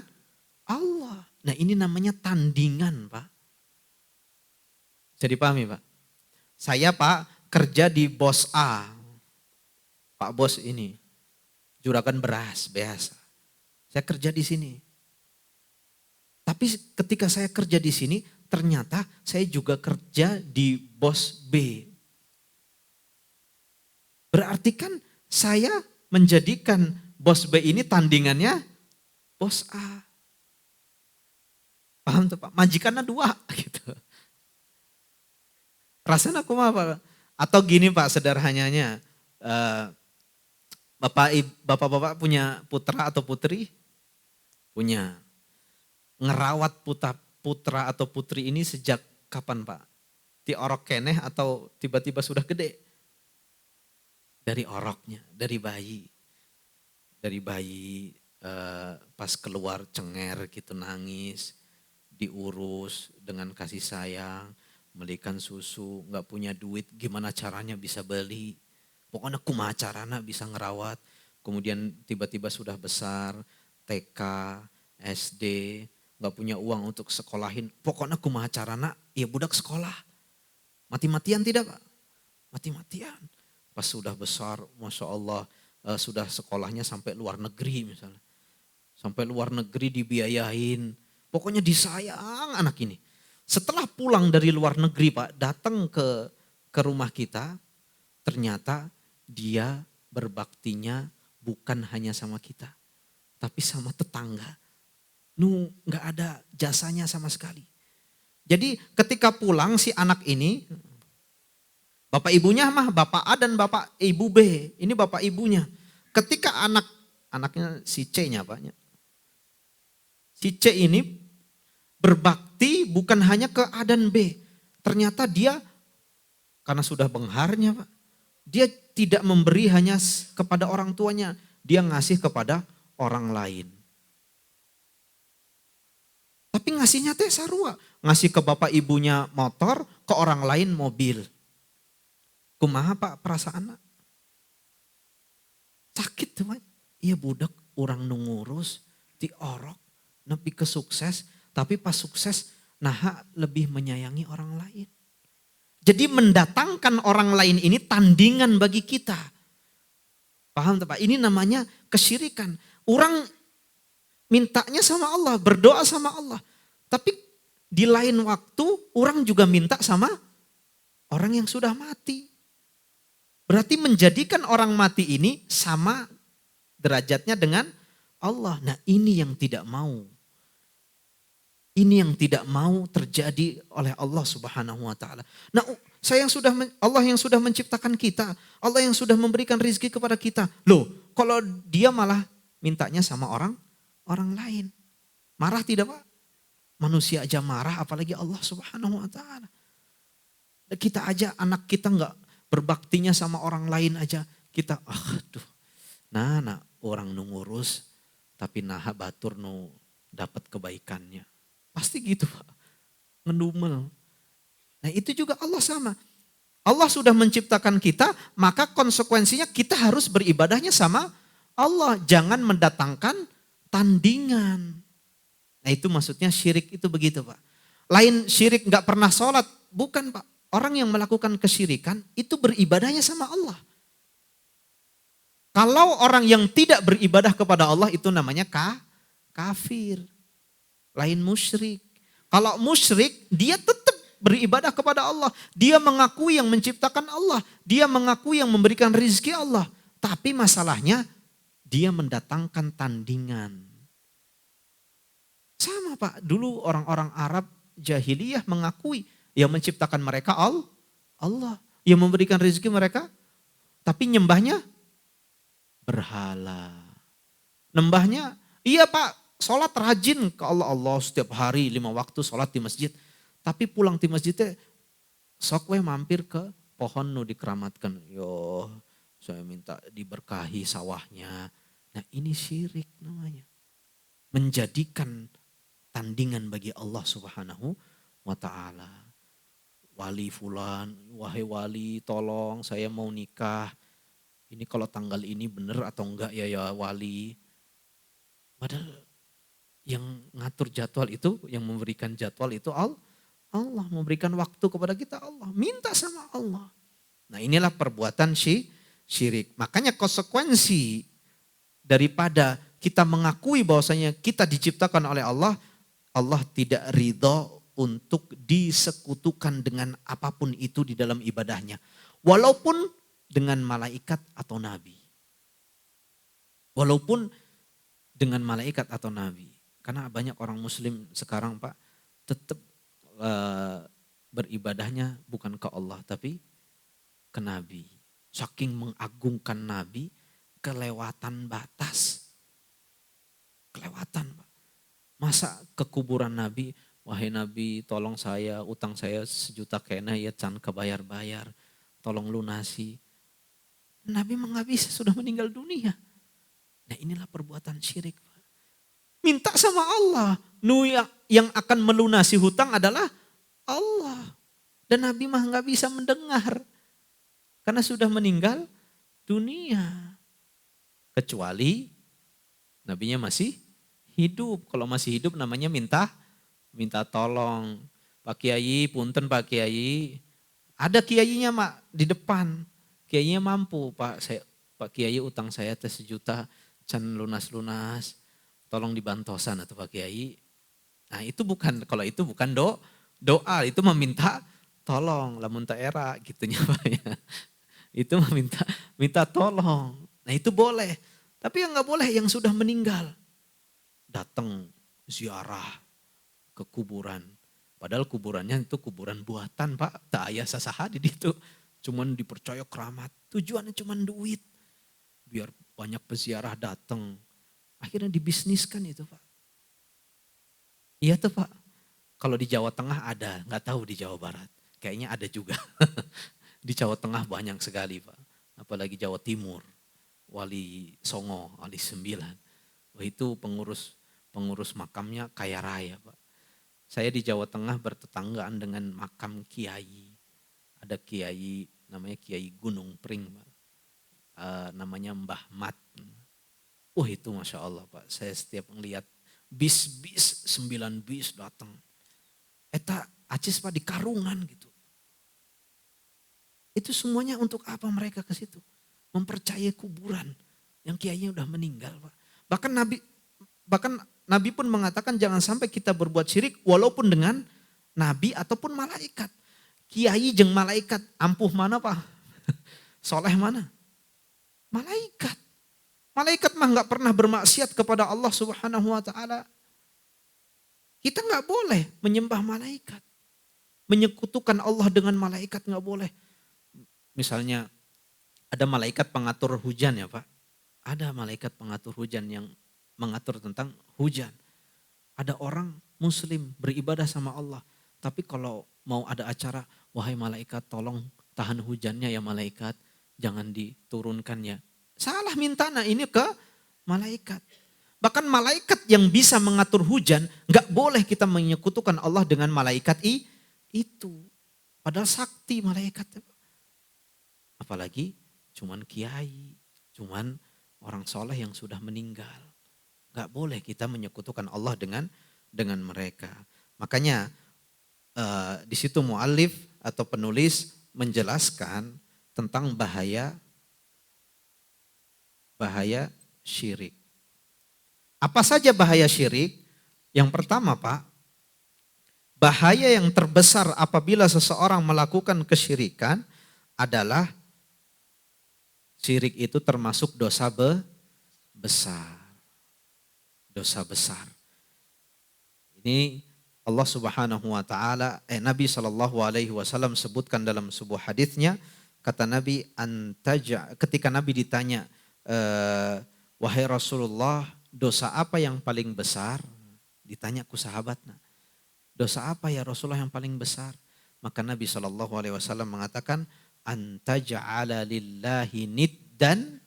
Allah. Nah ini namanya tandingan Pak. Jadi pahami Pak? Saya Pak kerja di bos A. Pak bos ini juragan beras biasa. Saya kerja di sini. Tapi ketika saya kerja di sini ternyata saya juga kerja di bos B. Berarti kan saya menjadikan bos B ini tandingannya bos A. Paham tuh Pak? Majikannya dua gitu. Rasanya aku mah Pak. Atau gini Pak sederhananya. Bapak-bapak punya putra atau putri? Punya. Ngerawat putra atau putri ini sejak kapan Pak? Di orok keneh atau tiba-tiba sudah gede? Dari oroknya, dari bayi. Dari bayi pas keluar cenger gitu nangis. Diurus dengan kasih sayang, belikan susu, gak punya duit gimana caranya bisa beli. Pokoknya kumaha carana bisa ngerawat. Kemudian tiba-tiba sudah besar, TK, SD, gak punya uang untuk sekolahin. Pokoknya kumaha carana, ya budak sekolah. Mati-matian tidak Pak? Mati-matian. Pas sudah besar, Masya Allah, sudah sekolahnya sampai luar negeri misalnya. Sampai luar negeri dibiayain. Pokoknya disayang anak ini. Setelah pulang dari luar negeri Pak, datang ke rumah kita, ternyata dia berbaktinya bukan hanya sama kita, tapi sama tetangga. Nggak ada jasanya sama sekali. Jadi ketika pulang si anak ini, bapak ibunya mah bapak A dan bapak ibu B, ini bapak ibunya. Ketika anaknya si C-nya Pak, si C ini berbakti bukan hanya ke A dan B. Ternyata dia karena sudah bengharnya Pak, dia tidak memberi hanya kepada orang tuanya, dia ngasih kepada orang lain. Tapi ngasihnya teh sarua, ngasih ke bapak ibunya motor, ke orang lain mobil. Kumaha Pak perasaan? Sakit tuh Pak. Iya budak orang nungurus, orok, nepi ke sukses, tapi pas sukses nah lebih menyayangi orang lain. Jadi mendatangkan orang lain ini tandingan bagi kita. Paham tak Pak? Ini namanya kesyirikan. Orang mintanya sama Allah, berdoa sama Allah. Tapi di lain waktu orang juga minta sama orang yang sudah mati. Berarti menjadikan orang mati ini sama derajatnya dengan Allah. Nah ini yang tidak mau. Ini yang tidak mau terjadi oleh Allah Subhanahu wa taala. Nah, Allah yang sudah menciptakan kita, Allah yang sudah memberikan rizki kepada kita. Loh, kalau dia malah mintanya sama orang lain. Marah tidak Pak? Manusia aja marah apalagi Allah Subhanahu wa taala. Kita aja anak kita enggak berbaktinya sama orang lain aja. Kita nah orang nu ngurus tapi naha batur nu dapat kebaikannya. Pasti gitu Pak. Ngedumel. Nah itu juga Allah sama. Allah sudah menciptakan kita, maka konsekuensinya kita harus beribadahnya sama Allah. Jangan mendatangkan tandingan. Nah itu maksudnya syirik itu begitu Pak. Lain syirik gak pernah sholat. Bukan Pak. Orang yang melakukan kesyirikan itu beribadahnya sama Allah. Kalau orang yang tidak beribadah kepada Allah itu namanya kafir. Lain musyrik. Kalau musyrik dia tetap beribadah kepada Allah. Dia mengakui yang menciptakan Allah. Dia mengakui yang memberikan rizki Allah. Tapi masalahnya dia mendatangkan tandingan. Sama Pak, dulu orang-orang Arab jahiliyah mengakui yang menciptakan mereka Allah. Yang memberikan rizki mereka. Tapi nyembahnya berhala. Nembahnya, iya Pak. Sholat rajin ke Allah setiap hari 5 waktu sholat di masjid. Tapi pulang di masjidnya sok we mampir ke pohon nu dikeramatkan. Yo saya minta diberkahi sawahnya. Nah ini syirik namanya. Menjadikan tandingan bagi Allah Subhanahu wa ta'ala. Wali fulan, wahai wali tolong saya mau nikah. Ini kalau tanggal ini benar atau enggak ya wali. Padahal yang ngatur jadwal itu, yang memberikan jadwal itu Allah. Memberikan waktu kepada kita Allah. Minta sama Allah. Nah inilah perbuatan syirik. Makanya konsekuensi daripada kita mengakui bahwasanya kita diciptakan oleh Allah. Allah tidak ridho untuk disekutukan dengan apapun itu di dalam ibadahnya. Walaupun dengan malaikat atau nabi. Walaupun dengan malaikat atau nabi. Karena banyak orang muslim sekarang Pak tetap beribadahnya bukan ke Allah tapi ke nabi. Saking mengagungkan nabi kelewatan batas. Kelewatan Pak. Masa ke kuburan nabi, wahai nabi tolong saya utang saya 1 juta kena ya can kebayar-bayar. Tolong lunasi. Nabi mah gak bisa sudah meninggal dunia. Nah inilah perbuatan syirik Pak. Minta sama Allah. Yang akan melunasi hutang adalah Allah. Dan Nabi mah gak bisa mendengar. Karena sudah meninggal dunia. Kecuali Nabinya masih hidup. Kalau masih hidup namanya minta tolong. Pak Kiai, punten Pak Kiai. Ada kiainya Mak di depan. Kiainya mampu Pak Kiai utang saya 1 juta. Can lunas-lunas. Tolong dibantosan atau Pak Kiai. Nah itu bukan, kalau itu bukan doa, itu meminta tolong, lamun tak era gitunya Pak ya. Itu minta tolong. Nah itu boleh. Tapi yang gak boleh yang sudah meninggal. Datang ziarah ke kuburan. Padahal kuburannya itu kuburan buatan Pak. Tak ayah sasaha di situ. Cuman dipercaya keramat. Tujuannya cuman duit. Biar banyak peziarah datang. Akhirnya dibisniskan itu Pak. Iya tuh Pak. Kalau di Jawa Tengah ada, nggak tahu di Jawa Barat. Kayaknya ada juga. Di Jawa Tengah banyak sekali Pak. Apalagi Jawa Timur. Wali Songo, Wali 9. Wah itu pengurus makamnya kaya raya Pak. Saya di Jawa Tengah bertetanggaan dengan makam kiai. Ada kiai namanya Kiai Gunung Pring Pak. Namanya Mbah Mat. Wah itu Masya Allah Pak, saya setiap melihat bis-bis, 9 bis datang. Eta acis Pak di karungan gitu. Itu semuanya untuk apa mereka ke situ? Mempercayai kuburan yang kiainya udah meninggal Pak. Bahkan Nabi pun mengatakan jangan sampai kita berbuat syirik walaupun dengan Nabi ataupun malaikat. Kiai jeung malaikat, ampuh mana Pak? Soleh mana? Malaikat. Malaikat mah nggak pernah bermaksiat kepada Allah Subhanahu wa taala. Kita nggak boleh menyembah malaikat. Menyekutukan Allah dengan malaikat nggak boleh. Misalnya ada malaikat pengatur hujan ya Pak. Ada malaikat pengatur hujan yang mengatur tentang hujan. Ada orang muslim beribadah sama Allah. Tapi kalau mau ada acara, wahai malaikat tolong tahan hujannya ya malaikat. Jangan diturunkan ya. Salah mintana ini ke malaikat. Bahkan malaikat yang bisa mengatur hujan, gak boleh kita menyekutukan Allah dengan malaikat itu. Padahal sakti malaikat. Apalagi cuman kiai, cuman orang soleh yang sudah meninggal. Gak boleh kita menyekutukan Allah dengan mereka. Makanya di situ muallif atau penulis menjelaskan tentang bahaya syirik. Apa saja bahaya syirik? Yang pertama Pak, bahaya yang terbesar apabila seseorang melakukan kesyirikan adalah syirik itu termasuk dosa besar. Dosa besar. Ini Allah Subhanahu wa taala Nabi sallallahu alaihi wasallam sebutkan dalam sebuah hadisnya, kata Nabi ketika Nabi ditanya, wahai Rasulullah, dosa apa yang paling besar? Ditanya ku sahabatnya. Dosa apa ya Rasulullah yang paling besar? Maka Nabi sallallahu alaihi wasallam mengatakan, antaja'ala lillahi niddan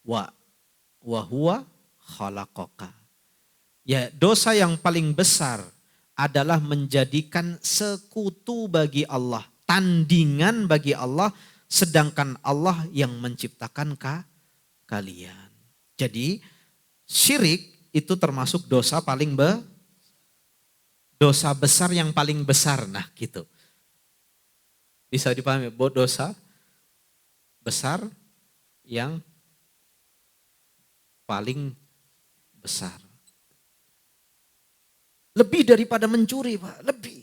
wa huwa khalaqaka. Ya, dosa yang paling besar adalah menjadikan sekutu bagi Allah, tandingan bagi Allah, sedangkan Allah yang menciptakan kalian. Jadi syirik itu termasuk dosa dosa besar yang paling besar. Nah gitu. Bisa dipahami bahwa dosa besar yang paling besar. Lebih daripada mencuri Pak, lebih.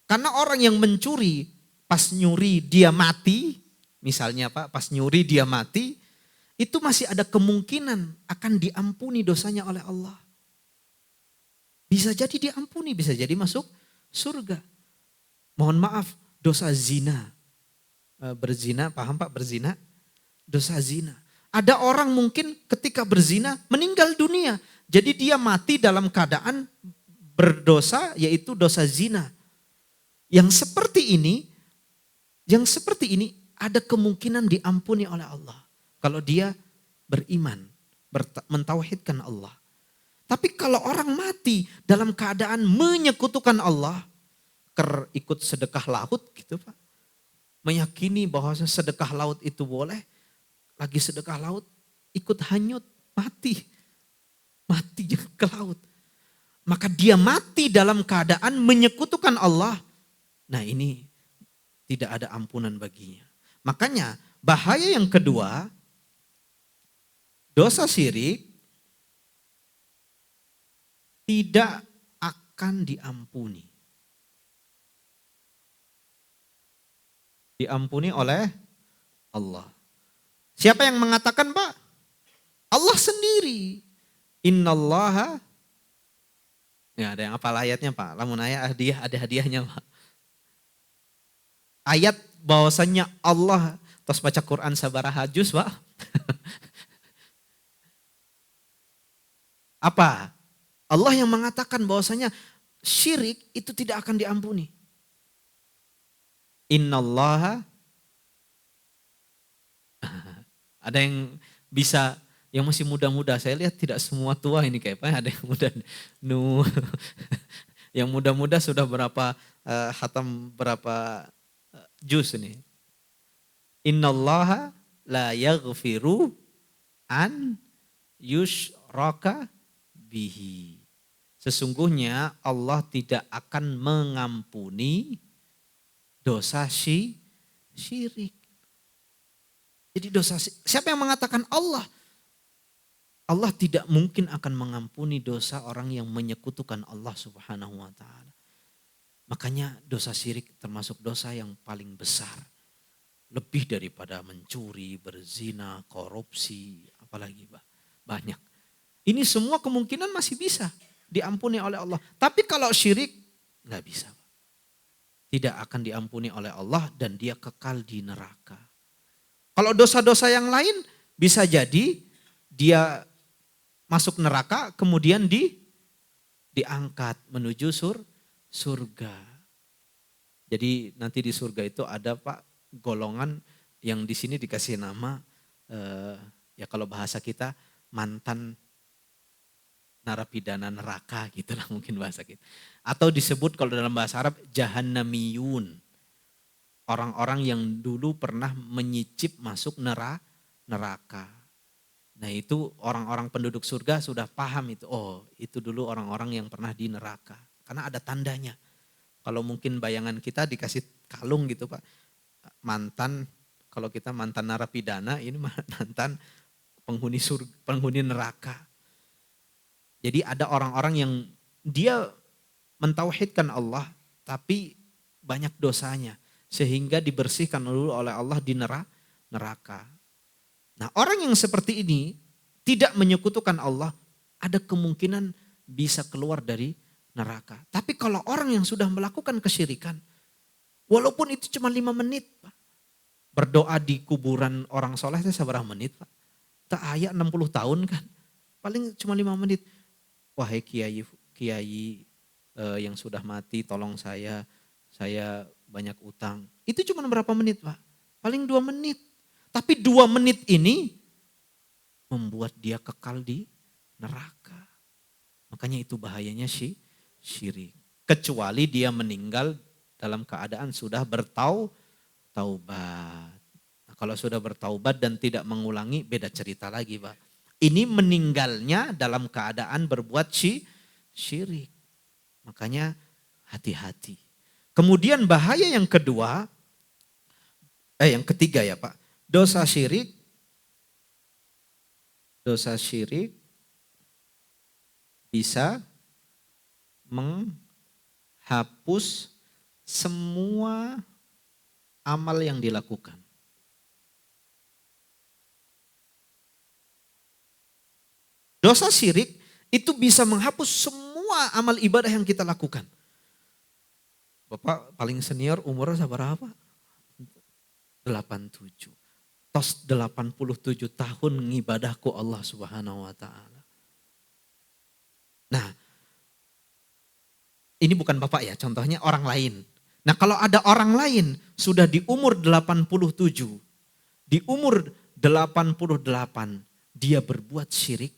Karena orang yang mencuri pas nyuri dia mati, misalnya Pak pas nyuri dia mati, itu masih ada kemungkinan akan diampuni dosanya oleh Allah. Bisa jadi diampuni, bisa jadi masuk surga. Mohon maaf, dosa zina. Berzina, paham Pak berzina? Dosa zina. Ada orang mungkin ketika berzina meninggal dunia. Jadi dia mati dalam keadaan berdosa yaitu dosa zina. Yang seperti ini ada kemungkinan diampuni oleh Allah. Kalau dia beriman, mentauhidkan Allah. Tapi kalau orang mati dalam keadaan menyekutukan Allah, ikut sedekah laut gitu Pak. Meyakini bahwa sedekah laut itu boleh, lagi sedekah laut ikut hanyut, mati ke laut. Maka dia mati dalam keadaan menyekutukan Allah. Nah ini tidak ada ampunan baginya. Makanya bahaya yang kedua, dosa syirik tidak akan diampuni. Diampuni oleh Allah. Siapa yang mengatakan Pak? Allah sendiri. Innallaha. Ya ada yang hafal ayatnya Pak. Lamun ayat hadiah, ada hadiahnya Pak. Ayat bahwasannya Allah, tos baca Quran sabaraha juz Pak. Apa? Allah yang mengatakan bahwasanya syirik itu tidak akan diampuni. Innallaha. Ada yang bisa, yang masih muda-muda, saya lihat tidak semua tua ini kayak Pak, ada yang muda. Yang muda-muda sudah berapa khatam berapa juz ini. Innallaha la yaghfiru an asyraka bihi. Sesungguhnya Allah tidak akan mengampuni dosa syirik. Jadi siapa yang mengatakan Allah? Allah tidak mungkin akan mengampuni dosa orang yang menyekutukan Allah Subhanahu wa taala. Makanya dosa syirik termasuk dosa yang paling besar. Lebih daripada mencuri, berzina, korupsi, apalagi banyak. Ini semua kemungkinan masih bisa diampuni oleh Allah. Tapi kalau syirik nggak bisa. Tidak akan diampuni oleh Allah dan dia kekal di neraka. Kalau dosa-dosa yang lain bisa jadi dia masuk neraka kemudian diangkat menuju surga. Jadi nanti di surga itu ada Pak golongan yang di sini dikasih nama ya kalau bahasa kita mantan narapidana neraka gitu lah mungkin bahasa kita. Atau disebut kalau dalam bahasa Arab jahannamiyun. Orang-orang yang dulu pernah menyicip masuk neraka. Nah itu orang-orang penduduk surga sudah paham itu. Oh itu dulu orang-orang yang pernah di neraka. Karena ada tandanya. Kalau mungkin bayangan kita dikasih kalung gitu Pak. Mantan, kalau kita mantan narapidana ini mantan penghuni neraka. Jadi ada orang-orang yang dia mentauhidkan Allah tapi banyak dosanya. Sehingga dibersihkan dulu oleh Allah di neraka. Nah orang yang seperti ini tidak menyekutukan Allah ada kemungkinan bisa keluar dari neraka. Tapi kalau orang yang sudah melakukan kesyirikan walaupun itu cuma 5 menit Pak. Berdoa di kuburan orang soleh itu seberapa menit Pak? Tak ayat 60 tahun kan. Paling cuma 5 menit. Wahai kiai yang sudah mati tolong saya banyak utang. Itu cuma berapa menit Pak? Paling 2 menit. Tapi 2 menit ini membuat dia kekal di neraka. Makanya itu bahayanya syirik. Kecuali dia meninggal dalam keadaan sudah bertaubat. Nah, kalau sudah bertaubat dan tidak mengulangi beda cerita lagi Pak. Ini meninggalnya dalam keadaan berbuat syirik. Makanya hati-hati. Kemudian bahaya yang kedua, yang ketiga ya Pak. Dosa syirik bisa menghapus semua amal yang dilakukan. Dosa syirik itu bisa menghapus semua amal ibadah yang kita lakukan. Bapak paling senior umurnya berapa? 87. Tos 87 tahun ngibadahku Allah Subhanahu wa taala. Nah, ini bukan Bapak ya, contohnya orang lain. Nah, kalau ada orang lain sudah di umur 87, di umur 88 dia berbuat syirik,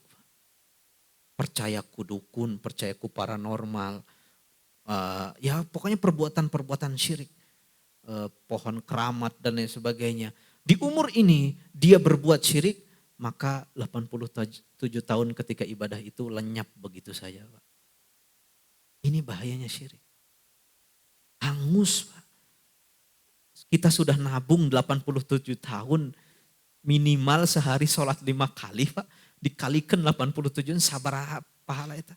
percayaku dukun, percayaku paranormal, ya pokoknya perbuatan-perbuatan syirik, pohon keramat dan lain sebagainya. Di umur ini dia berbuat syirik, maka 87 tahun ketika ibadah itu lenyap begitu saja Pak. Ini bahayanya syirik. Hangus Pak. Kita sudah nabung 87 tahun, minimal sehari sholat 5 kali Pak. Dikalikan 87 sabar pahala itu.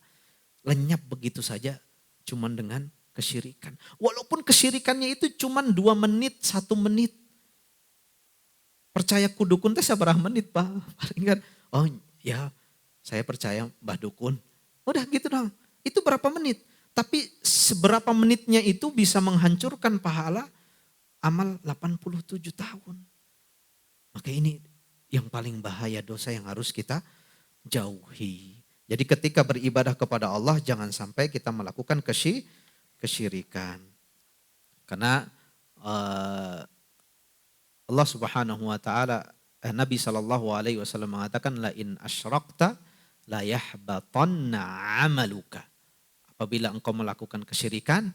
Lenyap begitu saja cuman dengan kesyirikan. Walaupun kesyirikannya itu cuman 2 menit, 1 menit. Percaya ku dukun teh sabarah menit Pak. Paling kan, oh ya saya percaya Mbah Dukun. Udah gitu dong. Itu berapa menit. Tapi seberapa menitnya itu bisa menghancurkan pahala amal 87 tahun. Maka ini yang paling bahaya dosa yang harus kita jauhi. Jadi ketika beribadah kepada Allah jangan sampai kita melakukan kesyirikan. Karena Allah Subhanahu wa taala Nabi SAW mengatakan la in asyrakta la yahbatanna amaluka. Apabila engkau melakukan kesyirikan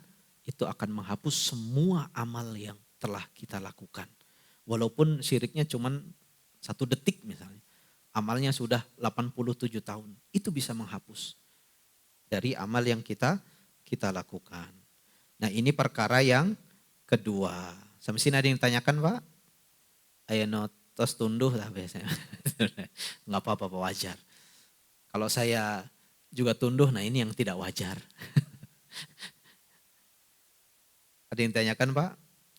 itu akan menghapus semua amal yang telah kita lakukan. Walaupun syiriknya cuma 1 detik misalnya. amalnya sudah 87 tahun. Itu bisa menghapus dari amal yang kita lakukan. Nah ini perkara yang kedua. Sampai sini ada yang tanyakan Pak? Ayo notos tunduh lah biasanya. Nggak apa-apa wajar. Kalau saya juga tunduh, nah ini yang tidak wajar. Ada yang tanyakan Pak?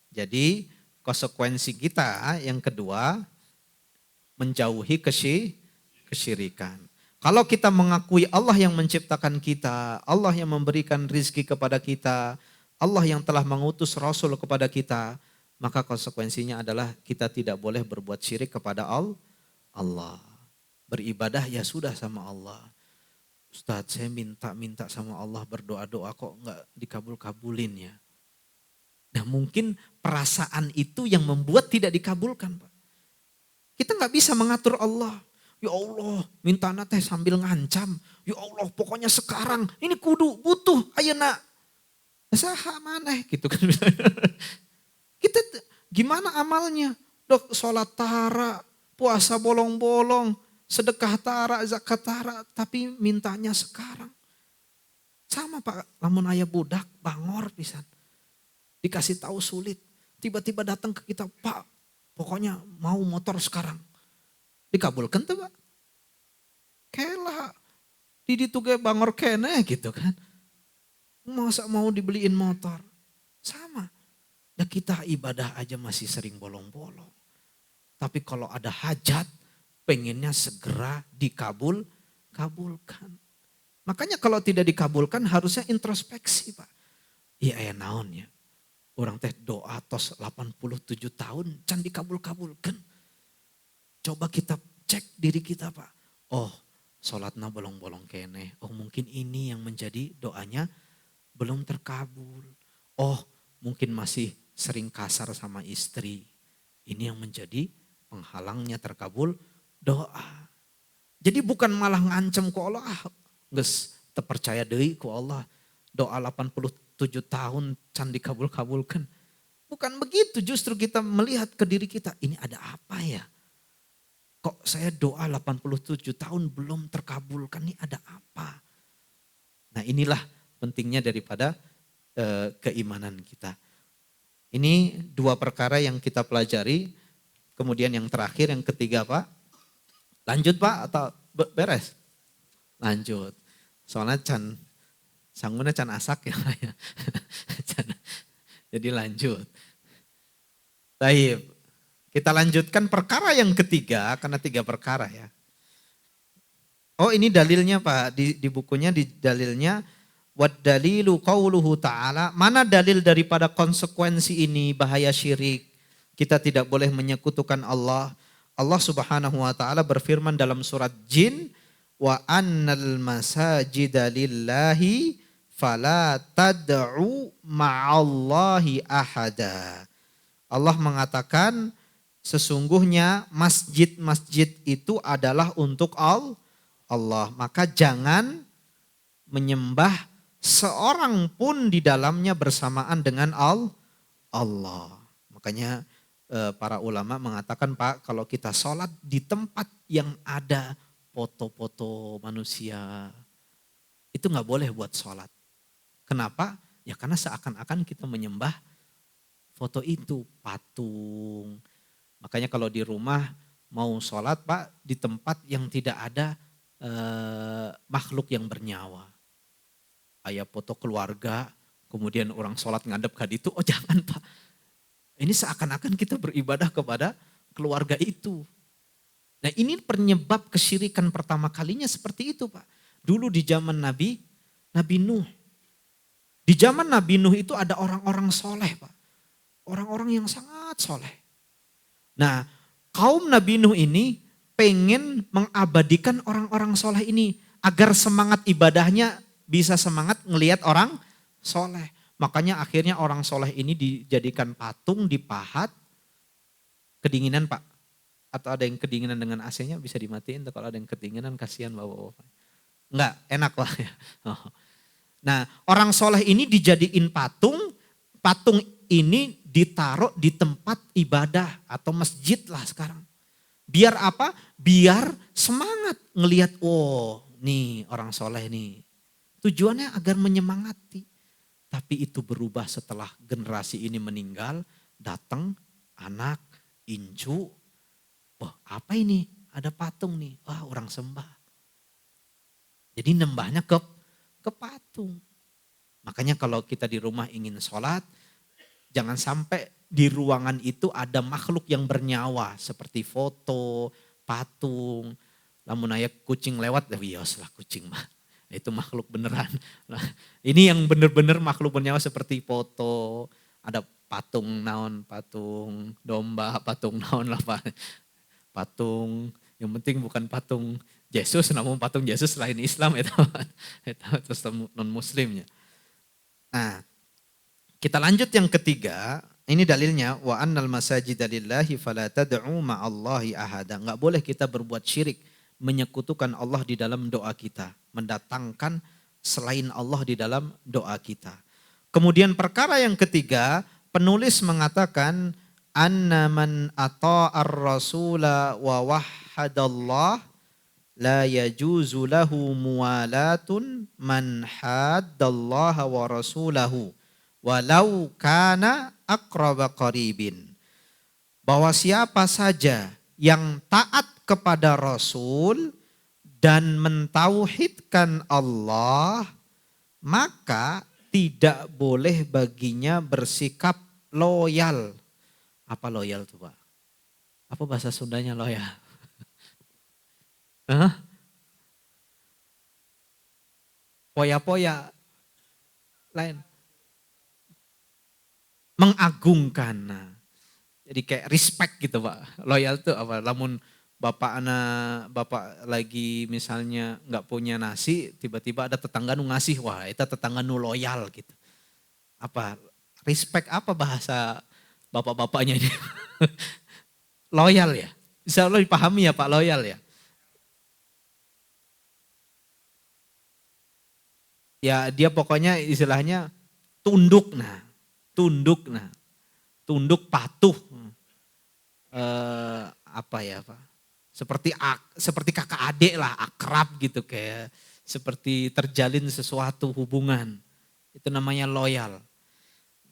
Jadi konsekuensi kita yang kedua menjauhi kesyirikan. Kalau kita mengakui Allah yang menciptakan kita, Allah yang memberikan rizki kepada kita, Allah yang telah mengutus Rasul kepada kita, maka konsekuensinya adalah kita tidak boleh berbuat syirik kepada Allah. Beribadah ya sudah sama Allah. Ustadz saya minta sama Allah, berdoa-doa kok enggak dikabul-kabulin ya. Nah mungkin perasaan itu yang membuat tidak dikabulkan Pak. Kita enggak bisa mengatur Allah. Ya Allah minta teh sambil ngancam. Ya Allah pokoknya sekarang ini kudu butuh ayeuna. Saha maneh gitu kan. Kita gimana amalnya? Dok sholat tara, puasa bolong-bolong, sedekah tara, zakat tara, tapi mintanya sekarang. Sama Pak, lamun aya budak bangor pisan. Dikasih tahu sulit, tiba-tiba datang ke kita, Pak, pokoknya mau motor sekarang. Dikabulkan tuh Pak. Kela, di ditu ge bangor kene gitu kan. Masa mau dibeliin motor? Sama. Ya kita ibadah aja masih sering bolong-bolong. Tapi kalau ada hajat, pengennya segera kabulkan. Makanya kalau tidak dikabulkan harusnya introspeksi Pak. Iya naon ya. Orang teh doa tos 87 tahun can dikabulkan. Coba kita cek diri kita Pak. Oh sholatna bolong-bolong kene. Oh mungkin ini yang menjadi doanya belum terkabul. Oh mungkin masih sering kasar sama istri. Ini yang menjadi penghalangnya terkabul doa. Jadi bukan malah ngancem ku Allah. Geus terpercaya deui ku Allah. Doa 87 tahun can dikabul-kabulkan. Bukan begitu, justru kita melihat ke diri kita. Ini ada apa ya? Kok saya doa 87 tahun belum terkabulkan, ini ada apa? Nah inilah pentingnya daripada keimanan kita. Ini dua perkara yang kita pelajari. Kemudian yang terakhir, yang ketiga Pak. Lanjut Pak atau beres? Lanjut. Soalnya sangguna can asak ya. Jadi lanjut. Baik. Kita lanjutkan perkara yang ketiga, karena 3 perkara ya. Oh ini dalilnya Pak, di bukunya di dalilnya, wad dalilu qauluhu ta'ala, mana dalil daripada konsekuensi ini bahaya syirik. Kita tidak boleh menyekutukan Allah. Allah subhanahu wa ta'ala berfirman dalam surat Jin, wa annal masajida lillahi fala tad'u ma'allahi ahada. Allah mengatakan, sesungguhnya masjid-masjid itu adalah untuk Allah. Maka jangan menyembah seorang pun di dalamnya bersamaan dengan Allah. Makanya para ulama mengatakan Pak, kalau kita sholat di tempat yang ada foto-foto manusia, itu gak boleh buat sholat. Kenapa? Ya karena seakan-akan kita menyembah foto itu, patung. Makanya kalau di rumah mau sholat Pak, di tempat yang tidak ada makhluk yang bernyawa. Aya foto keluarga, kemudian orang sholat ngadep ke itu, oh jangan Pak. Ini seakan-akan kita beribadah kepada keluarga itu. Nah ini penyebab kesyirikan pertama kalinya seperti itu Pak. Dulu di zaman Nabi Nuh. Di zaman Nabi Nuh itu ada orang-orang soleh Pak. Orang-orang yang sangat soleh. Nah, kaum Nabi Nuh ini pengen mengabadikan orang-orang soleh ini agar semangat ibadahnya bisa semangat ngelihat orang soleh. Makanya akhirnya orang soleh ini dijadikan patung, dipahat, kedinginan Pak. Atau ada yang kedinginan dengan AC-nya bisa dimatiin, kalau ada yang kedinginan kasihan bapak-bapak. Enggak, enak lah ya. Nah, orang soleh ini dijadiin patung ini ditaruh di tempat ibadah atau masjid lah sekarang. Biar apa? Biar semangat ngelihat, oh nih orang soleh nih. Tujuannya agar menyemangati. Tapi itu berubah setelah generasi ini meninggal, datang anak, incu, wah apa ini? Ada patung nih, wah orang sembah. Jadi nembahnya ke patung. Makanya kalau kita di rumah ingin sholat, jangan sampai di ruangan itu ada makhluk yang bernyawa seperti foto, patung. Lamun aya kucing lewat, wios lah kucing mah. Itu makhluk beneran. Nah, ini yang bener-bener makhluk bernyawa seperti foto, ada patung naon, patung domba, patung naon lah Pak. Patung, yang penting bukan patung Yesus, namun patung Yesus lain Islam itu terus non muslimnya. Nah, kita lanjut yang ketiga, ini dalilnya wa annal masajida lillahi fala tad'u ma'allahi ahada. Enggak boleh kita berbuat syirik, menyekutukan Allah di dalam doa kita, mendatangkan selain Allah di dalam doa kita. Kemudian perkara yang ketiga, penulis mengatakan anna man ata'ar rasula wa wahhadallah la yajuzu lahu muwalatun man haddallaha wa rasulahu walau kana aqraba qaribin. Bahwa siapa saja yang taat kepada Rasul dan mentauhidkan Allah, maka tidak boleh baginya bersikap loyal. Apa loyal tuh Pak? Apa bahasa Sundanya loyal? Poya-poya lain. Mengagungkan. Nah, jadi kayak respect gitu Pak. Loyal tuh apa? Lamun bapak lagi misalnya nggak punya nasi, tiba-tiba ada tetangga nu ngasih, wah itu tetangga nu loyal gitu. Apa? Respect apa bahasa bapak-bapaknya ini? Loyal ya? Bisa lo dipahami ya Pak, loyal ya? Ya dia pokoknya istilahnya tunduk tunduk patuh. Apa ya Pak? Seperti kakak adik lah, akrab gitu, kayak seperti terjalin sesuatu hubungan. Itu namanya loyal.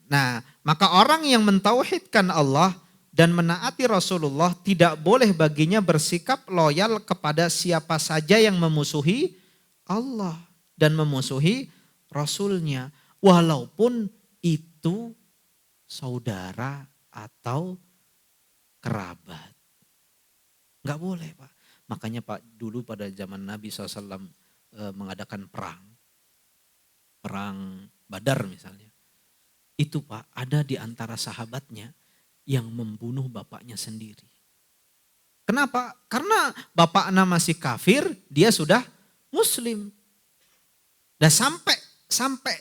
Nah, maka orang yang mentauhidkan Allah dan menaati Rasulullah tidak boleh baginya bersikap loyal kepada siapa saja yang memusuhi Allah dan memusuhi Rasulnya. Walaupun itu saudara atau kerabat. Enggak boleh Pak. Makanya Pak dulu pada zaman Nabi SAW mengadakan perang Badar misalnya. Itu Pak ada di antara sahabatnya yang membunuh bapaknya sendiri. Kenapa? Karena bapaknya masih kafir, dia sudah muslim. Dan sampai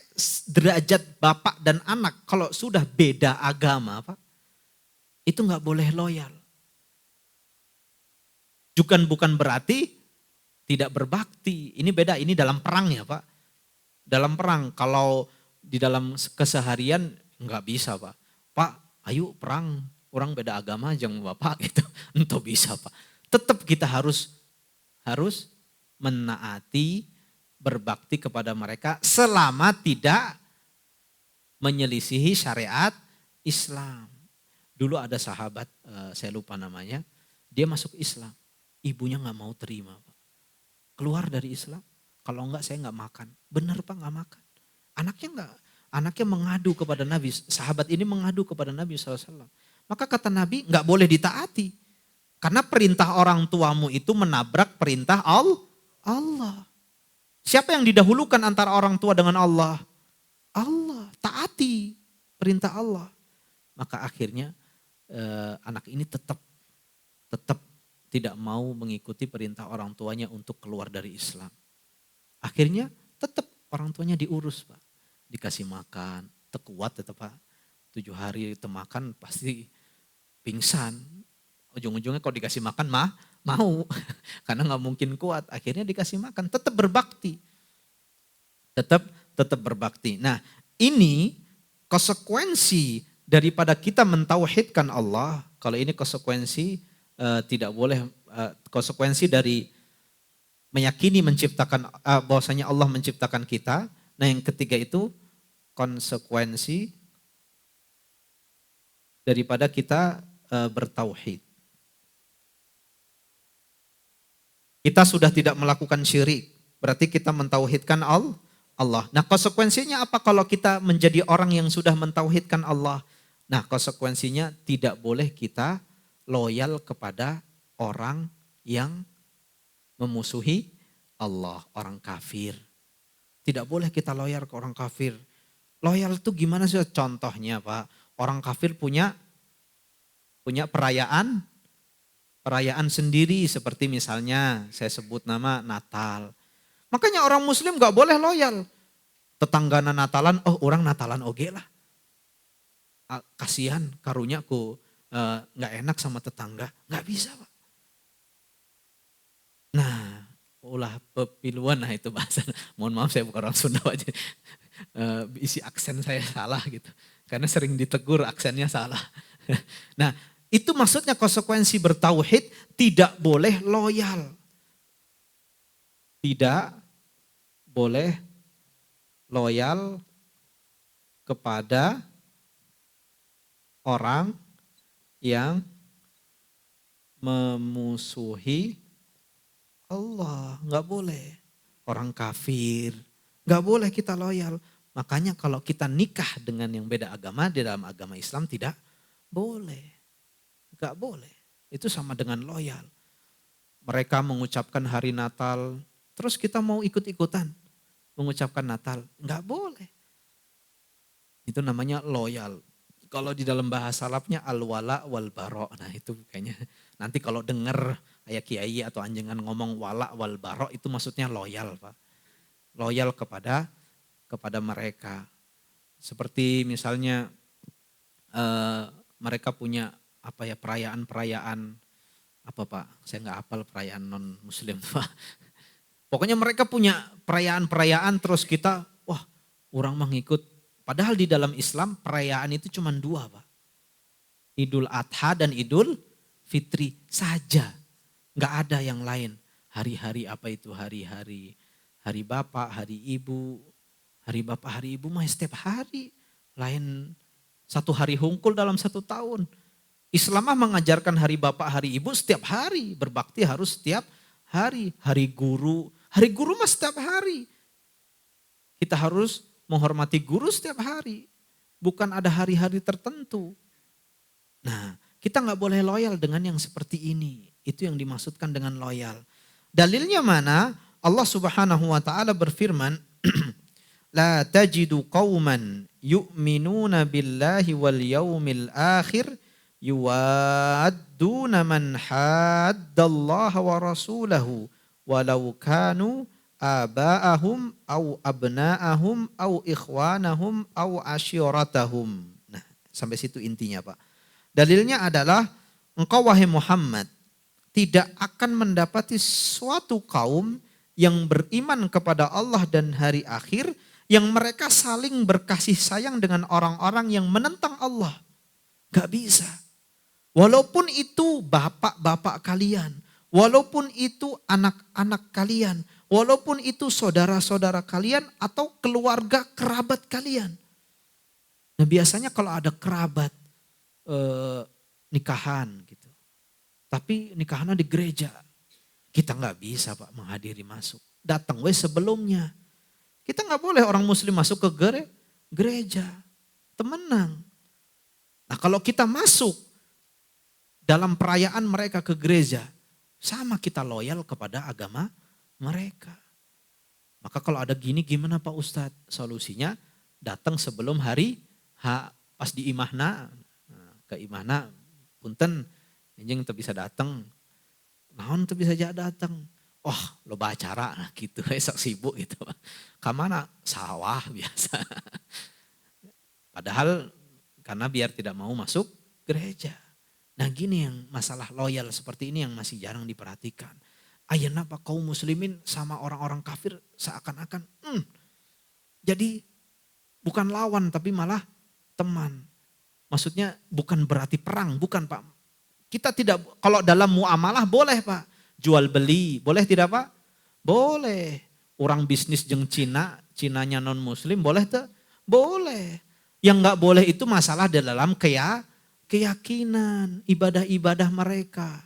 derajat bapak dan anak kalau sudah beda agama Pak, itu nggak boleh loyal. Bukan berarti tidak berbakti. Ini beda, ini dalam perang ya Pak. Dalam perang, kalau di dalam keseharian nggak bisa Pak. Pak, ayo perang, orang beda agama jangan Bapak gitu. Entah bisa Pak. Tetap kita harus menaati, berbakti kepada mereka selama tidak menyelisihi syariat Islam. Dulu ada sahabat, saya lupa namanya, dia masuk Islam. Ibunya gak mau terima Pak. Keluar dari Islam, kalau enggak saya gak makan. Benar Pak gak makan. Anaknya mengadu kepada Nabi, sahabat ini mengadu kepada Nabi SAW. Maka kata Nabi gak boleh ditaati. Karena perintah orang tuamu itu menabrak perintah Allah. Siapa yang didahulukan antara orang tua dengan Allah? Allah, taati perintah Allah. Maka akhirnya anak ini tetap tidak mau mengikuti perintah orang tuanya untuk keluar dari Islam. Akhirnya tetap orang tuanya diurus Pak. Dikasih makan, kuat tetap Pak. 7 hari makan pasti pingsan. Ujung-ujungnya kalau dikasih makan mau. Karena gak mungkin kuat. Akhirnya dikasih makan, tetap berbakti. Tetap berbakti. Nah ini konsekuensi daripada kita mentauhidkan Allah. Kalau ini konsekuensi tidak boleh konsekuensi dari meyakini menciptakan bahwasanya Allah menciptakan kita. Nah, yang ketiga itu konsekuensi daripada kita bertauhid. Kita sudah tidak melakukan syirik, berarti kita mentauhidkan Allah. Nah, konsekuensinya apa kalau kita menjadi orang yang sudah mentauhidkan Allah? Nah, konsekuensinya tidak boleh kita loyal kepada orang yang memusuhi Allah, orang kafir. Tidak boleh kita loyal ke orang kafir. Loyal itu gimana sih contohnya, Pak? Orang kafir punya perayaan sendiri, seperti misalnya saya sebut nama Natal. Makanya orang muslim gak boleh loyal. Tetanggana Natalan, oh orang Natalan oge lah. Kasihan karunya ku gak enak sama tetangga. Gak bisa, Pak. Nah, ulah pepiluan, nah itu bahasa. Mohon maaf saya bukan orang Sunda aja. Isi aksen saya salah gitu. Karena sering ditegur aksennya salah. Nah, itu maksudnya konsekuensi bertauhid tidak boleh loyal. Tidak boleh loyal kepada orang yang memusuhi Allah. Nggak boleh. Orang kafir. Nggak boleh kita loyal. Makanya kalau kita nikah dengan yang beda agama, di dalam agama Islam tidak boleh. Nggak boleh. Itu sama dengan loyal. Mereka mengucapkan hari Natal, terus kita mau ikut-ikutan mengucapkan Natal. Nggak boleh. Itu namanya loyal. Kalau di dalam bahasa Arabnya al-wala wal bara. Nah itu kayaknya nanti kalau dengar ayah kiai atau anjengan ngomong wala wal bara itu maksudnya loyal, Pak. Loyal kepada mereka. Seperti misalnya mereka punya perayaan-perayaan apa, Pak? Saya nggak hafal perayaan non muslim, Pak. Pokoknya mereka punya perayaan-perayaan terus kita wah, orang mengikut. Padahal di dalam Islam perayaan itu cuma dua, Pak. Idul Adha dan Idul Fitri saja. Nggak ada yang lain. Hari-hari apa itu? Hari Bapak, hari Ibu. Hari Bapak, hari Ibu mah setiap hari. Lain satu hari hungkul dalam satu tahun. Islam mah mengajarkan hari Bapak, hari Ibu setiap hari. Berbakti harus setiap hari. Hari guru mah setiap hari. Kita harus menghormati guru setiap hari. Bukan ada hari-hari tertentu. Nah, kita nggak boleh loyal dengan yang seperti ini. Itu yang dimaksudkan dengan loyal. Dalilnya mana? Allah Subhanahu wa taala berfirman, "La tajidu qauman yu'minuna billahi wal yaumil akhir yuwadduna man haddallaha wa rasulahu walau kanu aba'ahum au abna'ahum au ikhwanahum au asyiratahum." Nah, sampai situ intinya, Pak. Dalilnya adalah engkau wahai Muhammad tidak akan mendapati suatu kaum yang beriman kepada Allah dan hari akhir yang mereka saling berkasih sayang dengan orang-orang yang menentang Allah. Gak bisa. Walaupun itu bapak-bapak kalian, walaupun itu anak-anak kalian, walaupun itu saudara-saudara kalian atau keluarga kerabat kalian. Nah biasanya kalau ada kerabat nikahan gitu. Tapi nikahannya di gereja. Kita nggak bisa, Pak, menghadiri masuk. Datang sebelumnya. Kita nggak boleh orang muslim masuk ke gereja. Temenang. Nah kalau kita masuk dalam perayaan mereka ke gereja, sama kita loyal kepada agama mereka. Maka kalau ada gini gimana Pak Ustadz? Solusinya datang sebelum hari pas di imahna. Ke imahna punten anjing teu bisa datang. Naon teu bisa datang? Oh, loba acara nah gitu, sok sibuk gitu. Ka mana? Sawah biasa. Padahal karena biar tidak mau masuk gereja. Nah gini yang masalah loyal seperti ini yang masih jarang diperhatikan. Ayeuna Pak kaum muslimin sama orang-orang kafir seakan-akan jadi bukan lawan tapi malah teman. Maksudnya bukan berarti perang, bukan Pak. Kita tidak, kalau dalam muamalah boleh Pak. Jual beli, boleh tidak Pak? Boleh. Orang bisnis jeng Cina, Cinanya non muslim, boleh tuh? Boleh. Yang nggak boleh itu masalah di dalam keyakinan, ibadah-ibadah mereka.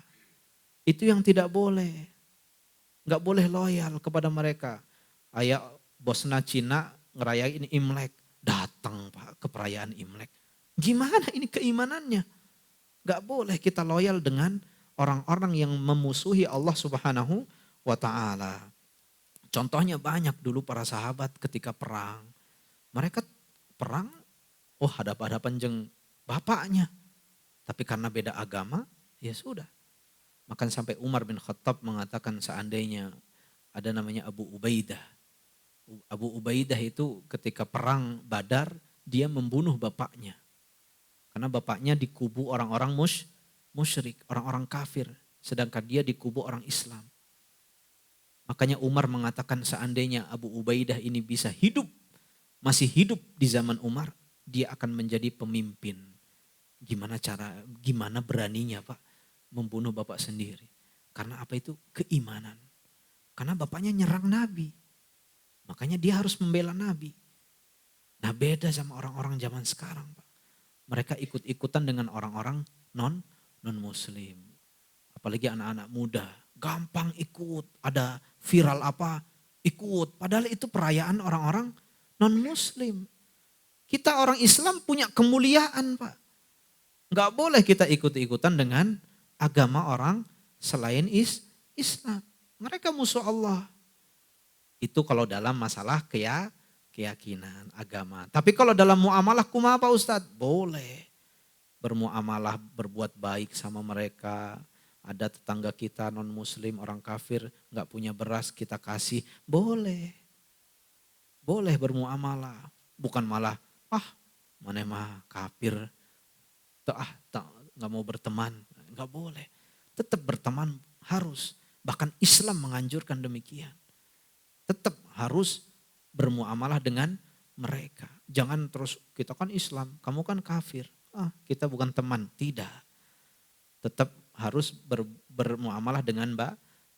Itu yang tidak boleh. Nggak boleh loyal kepada mereka. Ayah bosna Cina ngerayain Imlek. Datang Pak ke perayaan Imlek. Gimana ini keimanannya? Gak boleh kita loyal dengan orang-orang yang memusuhi Allah Subhanahu wa ta'ala. Contohnya banyak dulu para sahabat ketika perang. Mereka perang, hadap-hadapan jeng bapaknya. Tapi karena beda agama, ya sudah. Makan sampai Umar bin Khattab mengatakan seandainya ada namanya Abu Ubaidah. Abu Ubaidah itu ketika perang Badar, dia membunuh bapaknya. Karena bapaknya dikubu orang-orang musyrik, orang-orang kafir. Sedangkan dia dikubu orang Islam. Makanya Umar mengatakan seandainya Abu Ubaidah ini bisa hidup, masih hidup di zaman Umar, dia akan menjadi pemimpin. Gimana beraninya Pak membunuh bapak sendiri. Karena apa itu? Keimanan. Karena bapaknya nyerang Nabi. Makanya dia harus membela Nabi. Nah beda sama orang-orang zaman sekarang Pak. Mereka ikut-ikutan dengan orang-orang non muslim. Apalagi anak-anak muda, gampang ikut, ada viral apa, ikut. Padahal itu perayaan orang-orang non muslim. Kita orang Islam punya kemuliaan Pak. Gak boleh kita ikut-ikutan dengan agama orang selain Islam. Mereka musuh Allah. Itu kalau dalam masalah keyakinan, agama. Tapi kalau dalam muamalah kumaha Pak Ustadz? Boleh. Bermuamalah, berbuat baik sama mereka. Ada tetangga kita non muslim, orang kafir, gak punya beras kita kasih. Boleh. Boleh bermuamalah. Bukan malah, mana mah kafir. Gak mau berteman. Gak boleh. Tetap berteman harus. Bahkan Islam menganjurkan demikian. Tetap harus bermuamalah dengan mereka. Jangan terus kita kan Islam, kamu kan kafir. Kita bukan teman. Tidak. Tetap harus bermuamalah dengan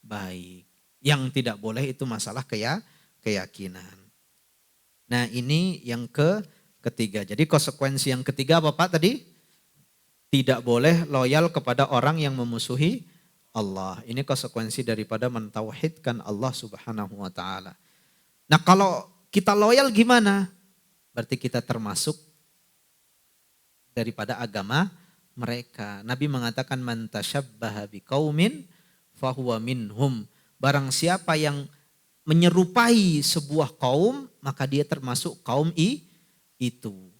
baik. Yang tidak boleh itu masalah keyakinan. Nah ini yang ketiga. Jadi konsekuensi yang ketiga apa Pak tadi? Tidak boleh loyal kepada orang yang memusuhi Allah. Ini konsekuensi daripada mentauhidkan Allah Subhanahu wa ta'ala. Nah kalau kita loyal gimana? Berarti kita termasuk daripada agama mereka. Nabi mengatakan man tasyabbaha biqaumin fahuwa minhum. Barang siapa yang menyerupai sebuah kaum, maka dia termasuk kaum itu.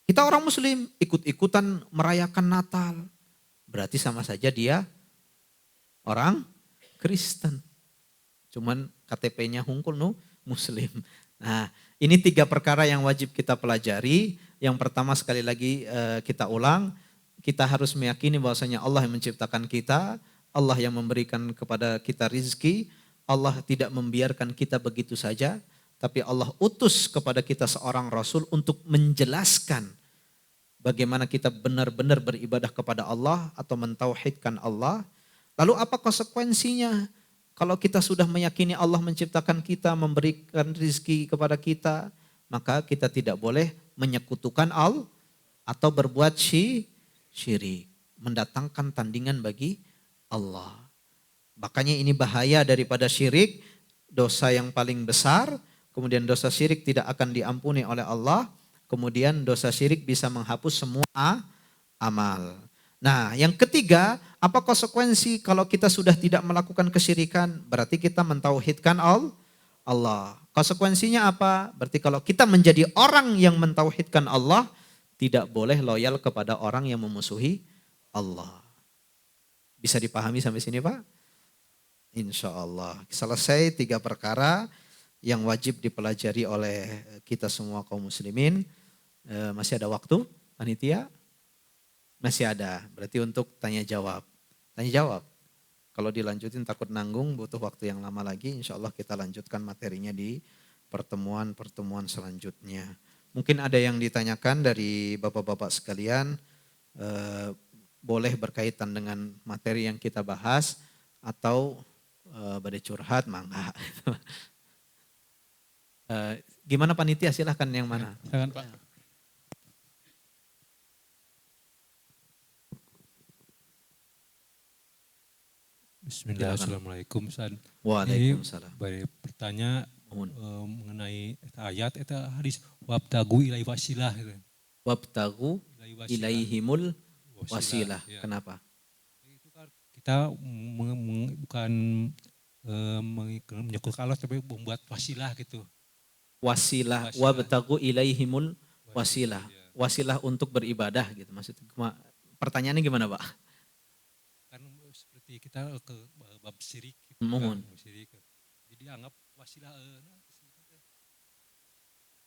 Kita orang muslim ikut-ikutan merayakan Natal. Berarti sama saja dia orang Kristen. Cuman KTP-nya hungkul muslim. Nah ini 3 perkara yang wajib kita pelajari. Yang pertama sekali lagi kita ulang. Kita harus meyakini bahwasanya Allah yang menciptakan kita. Allah yang memberikan kepada kita rizki. Allah tidak membiarkan kita begitu saja. Tapi Allah utus kepada kita seorang Rasul untuk menjelaskan bagaimana kita benar-benar beribadah kepada Allah atau mentauhidkan Allah. Lalu apa konsekuensinya? Kalau kita sudah meyakini Allah menciptakan kita, memberikan rizki kepada kita, maka kita tidak boleh menyekutukan Allah atau berbuat syirik. Mendatangkan tandingan bagi Allah. Makanya ini bahaya daripada syirik, dosa yang paling besar. Kemudian dosa syirik tidak akan diampuni oleh Allah. Kemudian dosa syirik bisa menghapus semua amal. Nah yang ketiga, apa konsekuensi kalau kita sudah tidak melakukan kesyirikan? Berarti kita mentauhidkan Allah. Konsekuensinya apa? Berarti kalau kita menjadi orang yang mentauhidkan Allah, tidak boleh loyal kepada orang yang memusuhi Allah. Bisa dipahami sampai sini Pak? Insya Allah. Selesai 3 perkara yang wajib dipelajari oleh kita semua kaum muslimin. Masih ada waktu, panitia? Masih ada, berarti untuk tanya jawab. Tanya jawab. Kalau dilanjutin takut nanggung, butuh waktu yang lama lagi. Insya Allah kita lanjutkan materinya di pertemuan-pertemuan selanjutnya. Mungkin ada yang ditanyakan dari bapak-bapak sekalian. boleh berkaitan dengan materi yang kita bahas atau badai curhat mangga. Gimana panitia, silahkan yang mana? Silakan Pak. Bismillah, Silakan. assalamualaikum. Waalaikumsalam. Bari bertanya Mohon. mengenai eta ayat, eta hadis wabtagu ilai wasilah. Wabtagu Ilai wasilah. ilaihimul wasilah. Ya. Kenapa? Itu kan kita bukan menyukur Allah tapi membuat wasilah gitu. Wasilah. Wasilah. Wabtagu ilaihimul wasilah. Ya. Wasilah untuk beribadah gitu maksudnya. Pertanyaannya gimana Pak? Kan seperti kita ke bab syirik gitu. Mohon. Kan, syirik. Jadi anggap wasilah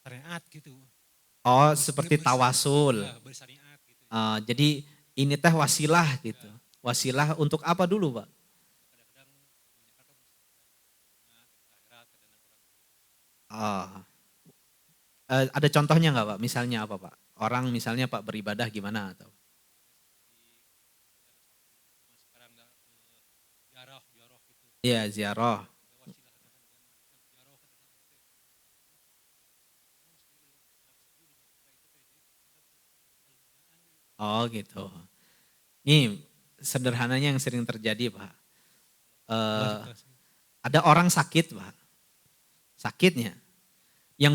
syariat gitu. Oh, seperti tawasul. Ya, bersyariat gitu. Jadi ini teh wasilah gitu. Wasilah untuk apa dulu Pak? Kadang-kadang menyebarkan akhirat, kadang-kadang Ada contohnya nggak Pak? Misalnya apa Pak? Orang misalnya Pak beribadah gimana atau? sekarang nggak ziarah gitu. Iya ziarah. Wasilah ziarah Oh gitu. Ini sederhananya yang sering terjadi Pak. Ada orang sakit Pak. Sakitnya. Yang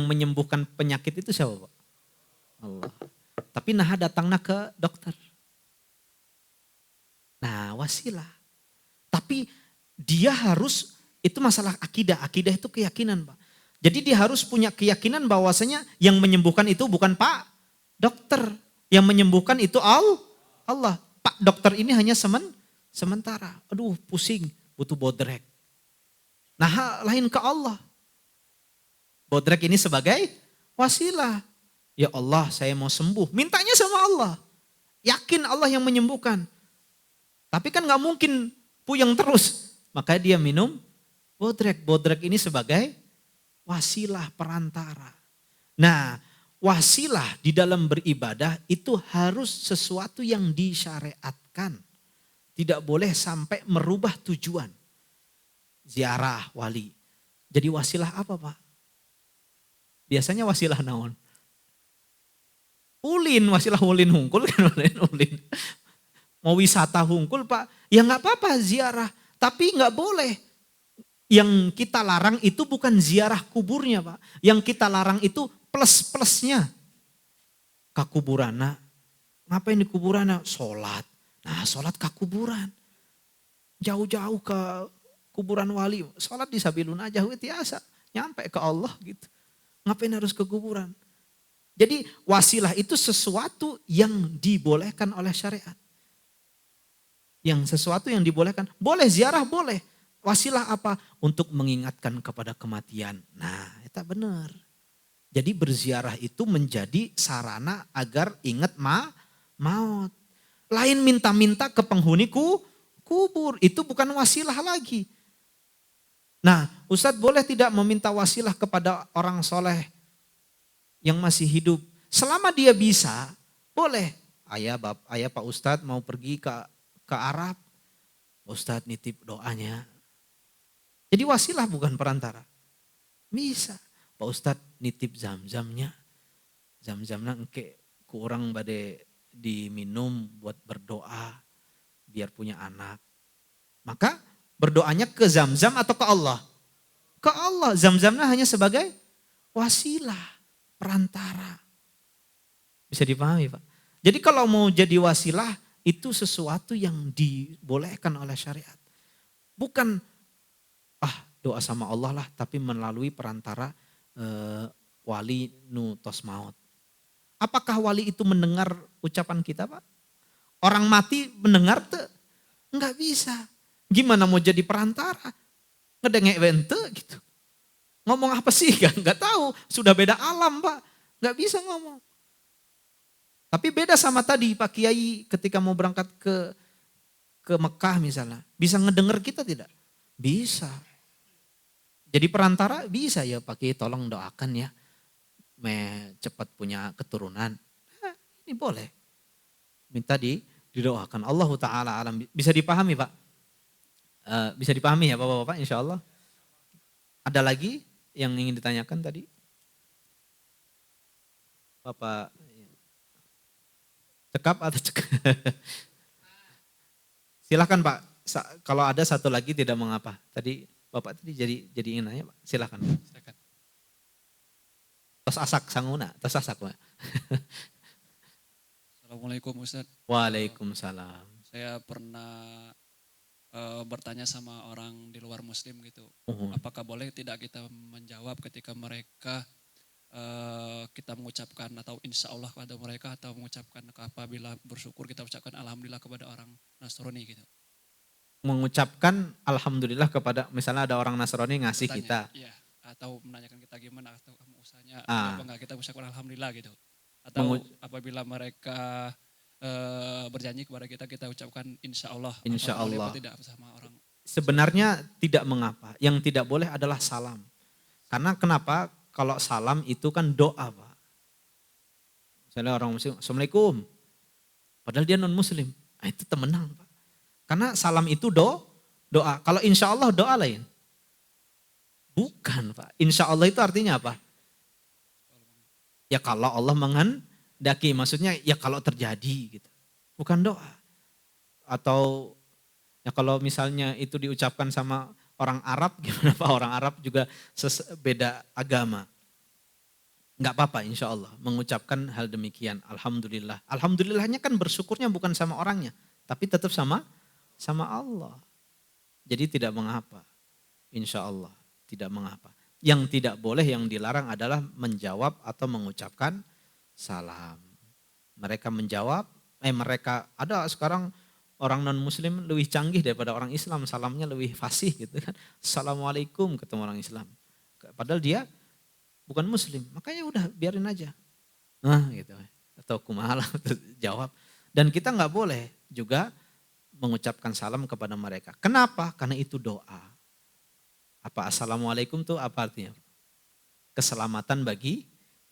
menyembuhkan penyakit itu siapa Pak? Allah. Tapi nah datangnya ke dokter. Nah wasilah. Tapi dia harus, itu masalah akidah. Akidah itu keyakinan Pak. Jadi dia harus punya keyakinan bahwasanya yang menyembuhkan itu bukan Pak dokter. Yang menyembuhkan itu Allah. Pak dokter ini hanya sementara. Aduh pusing, butuh bodrek. Nah lain ke Allah. Bodrek ini sebagai wasilah. Ya Allah saya mau sembuh. Mintanya sama Allah. Yakin Allah yang menyembuhkan. Tapi kan gak mungkin puyeng terus. Makanya dia minum bodrek. Bodrek ini sebagai wasilah perantara. Nah wasilah di dalam beribadah itu harus sesuatu yang disyariatkan. Tidak boleh sampai merubah tujuan. Ziarah wali. Jadi wasilah apa Pak? Biasanya wasilah naon? Ulin, wasilah ulin hungkul kan ulin. Mau wisata hungkul Pak, ya gak apa-apa ziarah. Tapi gak boleh. Yang kita larang itu bukan ziarah kuburnya Pak. Yang kita larang itu plus-plusnya. Ke kuburana. Ngapain di kuburana? Sholat. Nah sholat ke kuburan. Jauh-jauh ke kuburan wali. Sholat di sabilun aja tiasa. Nyampe ke Allah gitu. Ngapain harus ke kuburan? Jadi wasilah itu sesuatu yang dibolehkan oleh syariat. Yang sesuatu yang dibolehkan. Boleh ziarah boleh. Wasilah apa? Untuk mengingatkan kepada kematian. Nah itu benar. Jadi berziarah itu menjadi sarana agar ingat maut. Lain minta-minta ke penghuni kubur. Itu bukan wasilah lagi. Nah Ustadz boleh tidak meminta wasilah kepada orang soleh yang masih hidup. Selama dia bisa, boleh. Ayah Pak Ustadz mau pergi ke Arab. Ustadz nitip doanya. Jadi wasilah bukan perantara. Bisa. Pak Ustadz nitip zam-zamnya. Zam-zamnya engke ku orang bade diminum buat berdoa. Biar punya anak. Maka berdoanya ke zam-zam atau ke Allah? Ke Allah. Zam-zamnya hanya sebagai wasilah, perantara. Bisa dipahami Pak? Jadi kalau mau jadi wasilah, itu sesuatu yang dibolehkan oleh syariat. Bukan, doa sama Allah lah, tapi melalui perantara wali nu tos maut. Apakah wali itu mendengar ucapan kita Pak? Orang mati mendengar tuh? Enggak bisa. Gimana mau jadi perantara? Ngedengek wente gitu. Ngomong apa sih? Enggak tahu. Sudah beda alam Pak. Enggak bisa ngomong. Tapi beda sama tadi Pak Kiai ketika mau berangkat ke Mekah misalnya. Bisa ngedenger kita tidak? Bisa. Jadi perantara bisa ya Pak Kiai tolong doakan ya. Cepat punya keturunan. Ini boleh. minta didoakan. Allah Ta'ala alam. Bisa dipahami Pak? Bisa dipahami ya Bapak-Bapak insya Allah. Ada lagi yang ingin ditanyakan tadi? Bapak cekap atau cekap? Silakan Pak, kalau ada satu lagi tidak mengapa. Tadi Bapak tadi jadi ingin nanya Pak, silakan. Silakan. Tos asak sanguna, tos asak Pak. Assalamualaikum Ustadz. Waalaikumsalam. Saya pernah bertanya sama orang di luar muslim gitu. Uhum. Apakah boleh tidak kita menjawab ketika mereka kita mengucapkan atau insya Allah kepada mereka atau mengucapkan apabila bersyukur kita ucapkan alhamdulillah kepada orang Nasrani gitu. Mengucapkan alhamdulillah kepada misalnya ada orang Nasrani ngasih Bertanya, kita. iya, atau menanyakan kita gimana atau kamu usahanya Ah. apa enggak kita ucapkan alhamdulillah gitu. Atau apabila mereka berjanji kepada kita, kita ucapkan insya Allah. Insya Boleh Allah. apa tidak sama orang? Sebenarnya tidak mengapa. Yang tidak boleh adalah salam. Karena kenapa? Kalau salam itu kan doa Pak. Misalnya orang muslim, Assalamualaikum. Padahal dia non muslim. Nah, itu temenang Pak. Karena salam itu doa. Kalau insya Allah doa lain. Bukan Pak. Insya Allah itu artinya apa? Ya kalau Allah menghendaki. Maksudnya ya kalau terjadi gitu. Bukan doa. Atau ya kalau misalnya itu diucapkan sama orang Arab, gimana Pak? Orang Arab juga beda agama. Enggak apa-apa insya Allah mengucapkan hal demikian. Alhamdulillah. Alhamdulillahnya kan bersyukurnya bukan sama orangnya. Tapi tetap sama Allah. Jadi tidak mengapa. Insya Allah tidak mengapa. Yang tidak boleh, yang dilarang adalah menjawab atau mengucapkan salam. Mereka menjawab, mereka ada sekarang orang non muslim lebih canggih daripada orang Islam, salamnya lebih fasih gitu kan. Assalamualaikum ketemu orang Islam. Padahal dia bukan muslim, makanya udah biarin aja. Nah gitu. Atau kumaha jawab. Dan kita nggak boleh juga mengucapkan salam kepada mereka. Kenapa? Karena itu doa. Apa assalamualaikum tuh apa artinya? Keselamatan bagi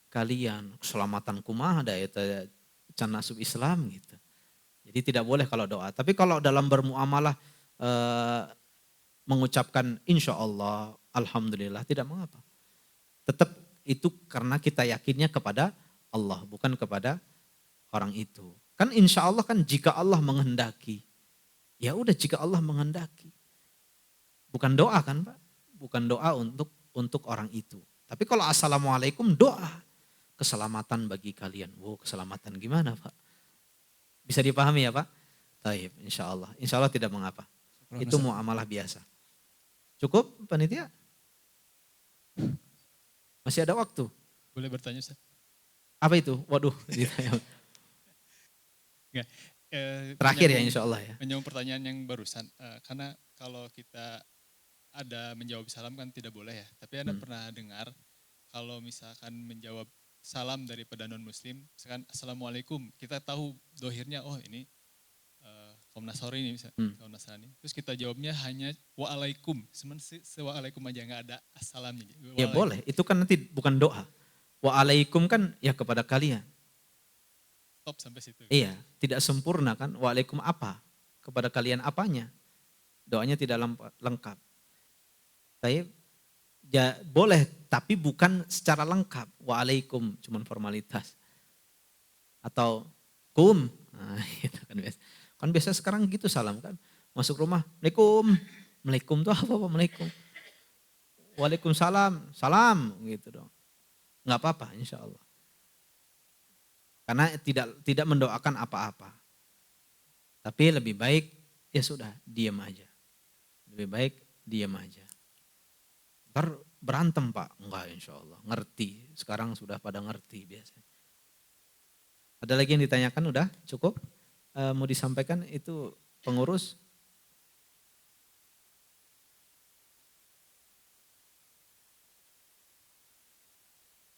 kalian. Keselamatan kumaha ada itu can nasub Islam gitu. Jadi tidak boleh kalau doa. Tapi kalau dalam bermuamalah mengucapkan insya Allah, alhamdulillah tidak mengapa. Tetap itu karena kita yakinnya kepada Allah, bukan kepada orang itu. Kan insya Allah kan jika Allah menghendaki. Ya udah jika Allah menghendaki. Bukan doa kan Pak? Bukan doa untuk orang itu. Tapi kalau assalamualaikum doa. Keselamatan bagi kalian. Wow, keselamatan gimana Pak? Bisa dipahami ya Pak? Taib, insya Allah. Insya Allah tidak mengapa. Itu muamalah biasa. Cukup panitia? Masih ada waktu? Boleh bertanya Ustaz? Apa itu? Waduh. Enggak. Terakhir ya insya Allah ya. Menyambung pertanyaan yang barusan. Karena kalau kita ada menjawab salam kan tidak boleh ya. Tapi Anda pernah dengar kalau misalkan menjawab salam daripada non muslim, misalkan assalamualaikum, kita tahu dohirnya oh ini kaum Nasrani ini misalnya, kaum Nasrani. Terus kita jawabnya hanya waalaikum, waalaikum aja nggak ada assalamnya. Ya boleh, itu kan nanti bukan doa. Waalaikum kan ya kepada kalian. Stop sampai situ. Iya, tidak sempurna kan. Waalaikum apa? Kepada kalian apanya? Doanya tidak lengkap. Tapi ya boleh, tapi bukan secara lengkap. Waalaikum, cuman formalitas. Atau kum, nah, gitu kan biasa. Kan biasa sekarang gitu salam kan. Masuk rumah, Assalamualaikum. Assalamualaikum itu apa? Waalaikum. Waalaikumsalam, salam gitu dong. Enggak apa-apa insya Allah. Karena tidak mendoakan apa-apa. Tapi lebih baik ya sudah diam aja. Lebih baik diam aja. Ntar berantem Pak, enggak insya Allah, ngerti. Sekarang sudah pada ngerti biasanya. Ada lagi yang ditanyakan udah cukup? Mau disampaikan itu pengurus?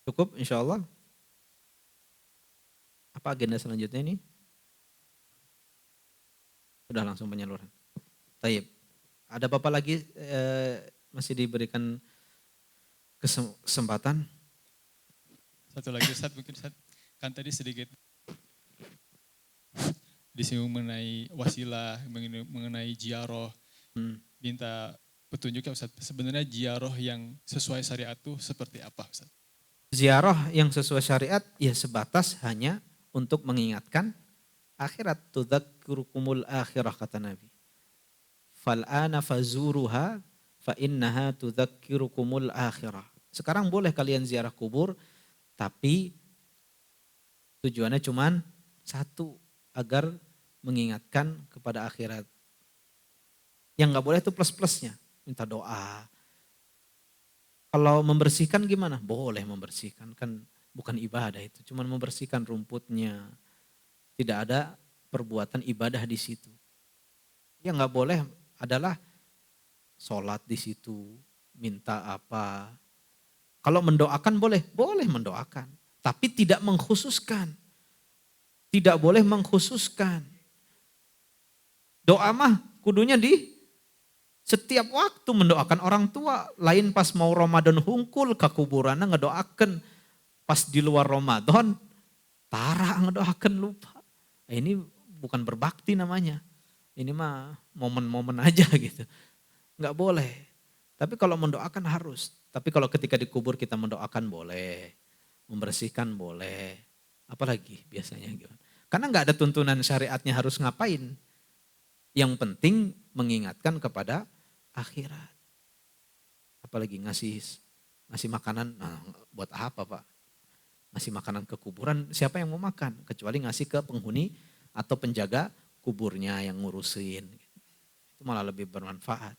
Cukup insya Allah? Apa agenda selanjutnya ini? Sudah langsung penyaluran. Taib. Ada Bapak lagi masih diberikan kesempatan? Satu lagi Ustaz, mungkin Ustaz, kan tadi sedikit disinggung mengenai wasilah, mengenai ziarah, minta petunjuk ya Ustaz. Sebenarnya ziarah yang sesuai syariat itu seperti apa Ustaz? Ziarah yang sesuai syariat ya sebatas hanya untuk mengingatkan akhirat. Tudzakirukumul akhirah kata Nabi. Fal'ana fazuruha fa innaha tudzakirukumul akhirah. Sekarang boleh kalian ziarah kubur, tapi tujuannya cuman satu, agar mengingatkan kepada akhirat. Yang nggak boleh itu plus-plusnya, minta doa. Kalau membersihkan gimana? Boleh membersihkan, kan bukan ibadah itu, cuman membersihkan rumputnya. Tidak ada perbuatan ibadah di situ. Yang nggak boleh adalah sholat di situ, minta apa. Kalau mendoakan boleh, boleh mendoakan, tapi tidak mengkhususkan. Tidak boleh mengkhususkan. Doa mah kudunya di setiap waktu mendoakan orang tua. Lain pas mau Ramadan hungkul ke kuburan ngedoakan. Pas di luar Ramadan, tara ngedoakan lupa. Ini bukan berbakti namanya. Ini mah momen-momen aja gitu. Enggak boleh. Tapi kalau mendoakan harus. Tapi kalau ketika dikubur kita mendoakan boleh. Membersihkan boleh. Apalagi biasanya gitu. Karena enggak ada tuntunan syariatnya harus ngapain. Yang penting mengingatkan kepada akhirat. Apalagi ngasih makanan, nah, buat apa Pak? Ngasih makanan ke kuburan, siapa yang mau makan? Kecuali ngasih ke penghuni atau penjaga kuburnya yang ngurusin. Itu malah lebih bermanfaat.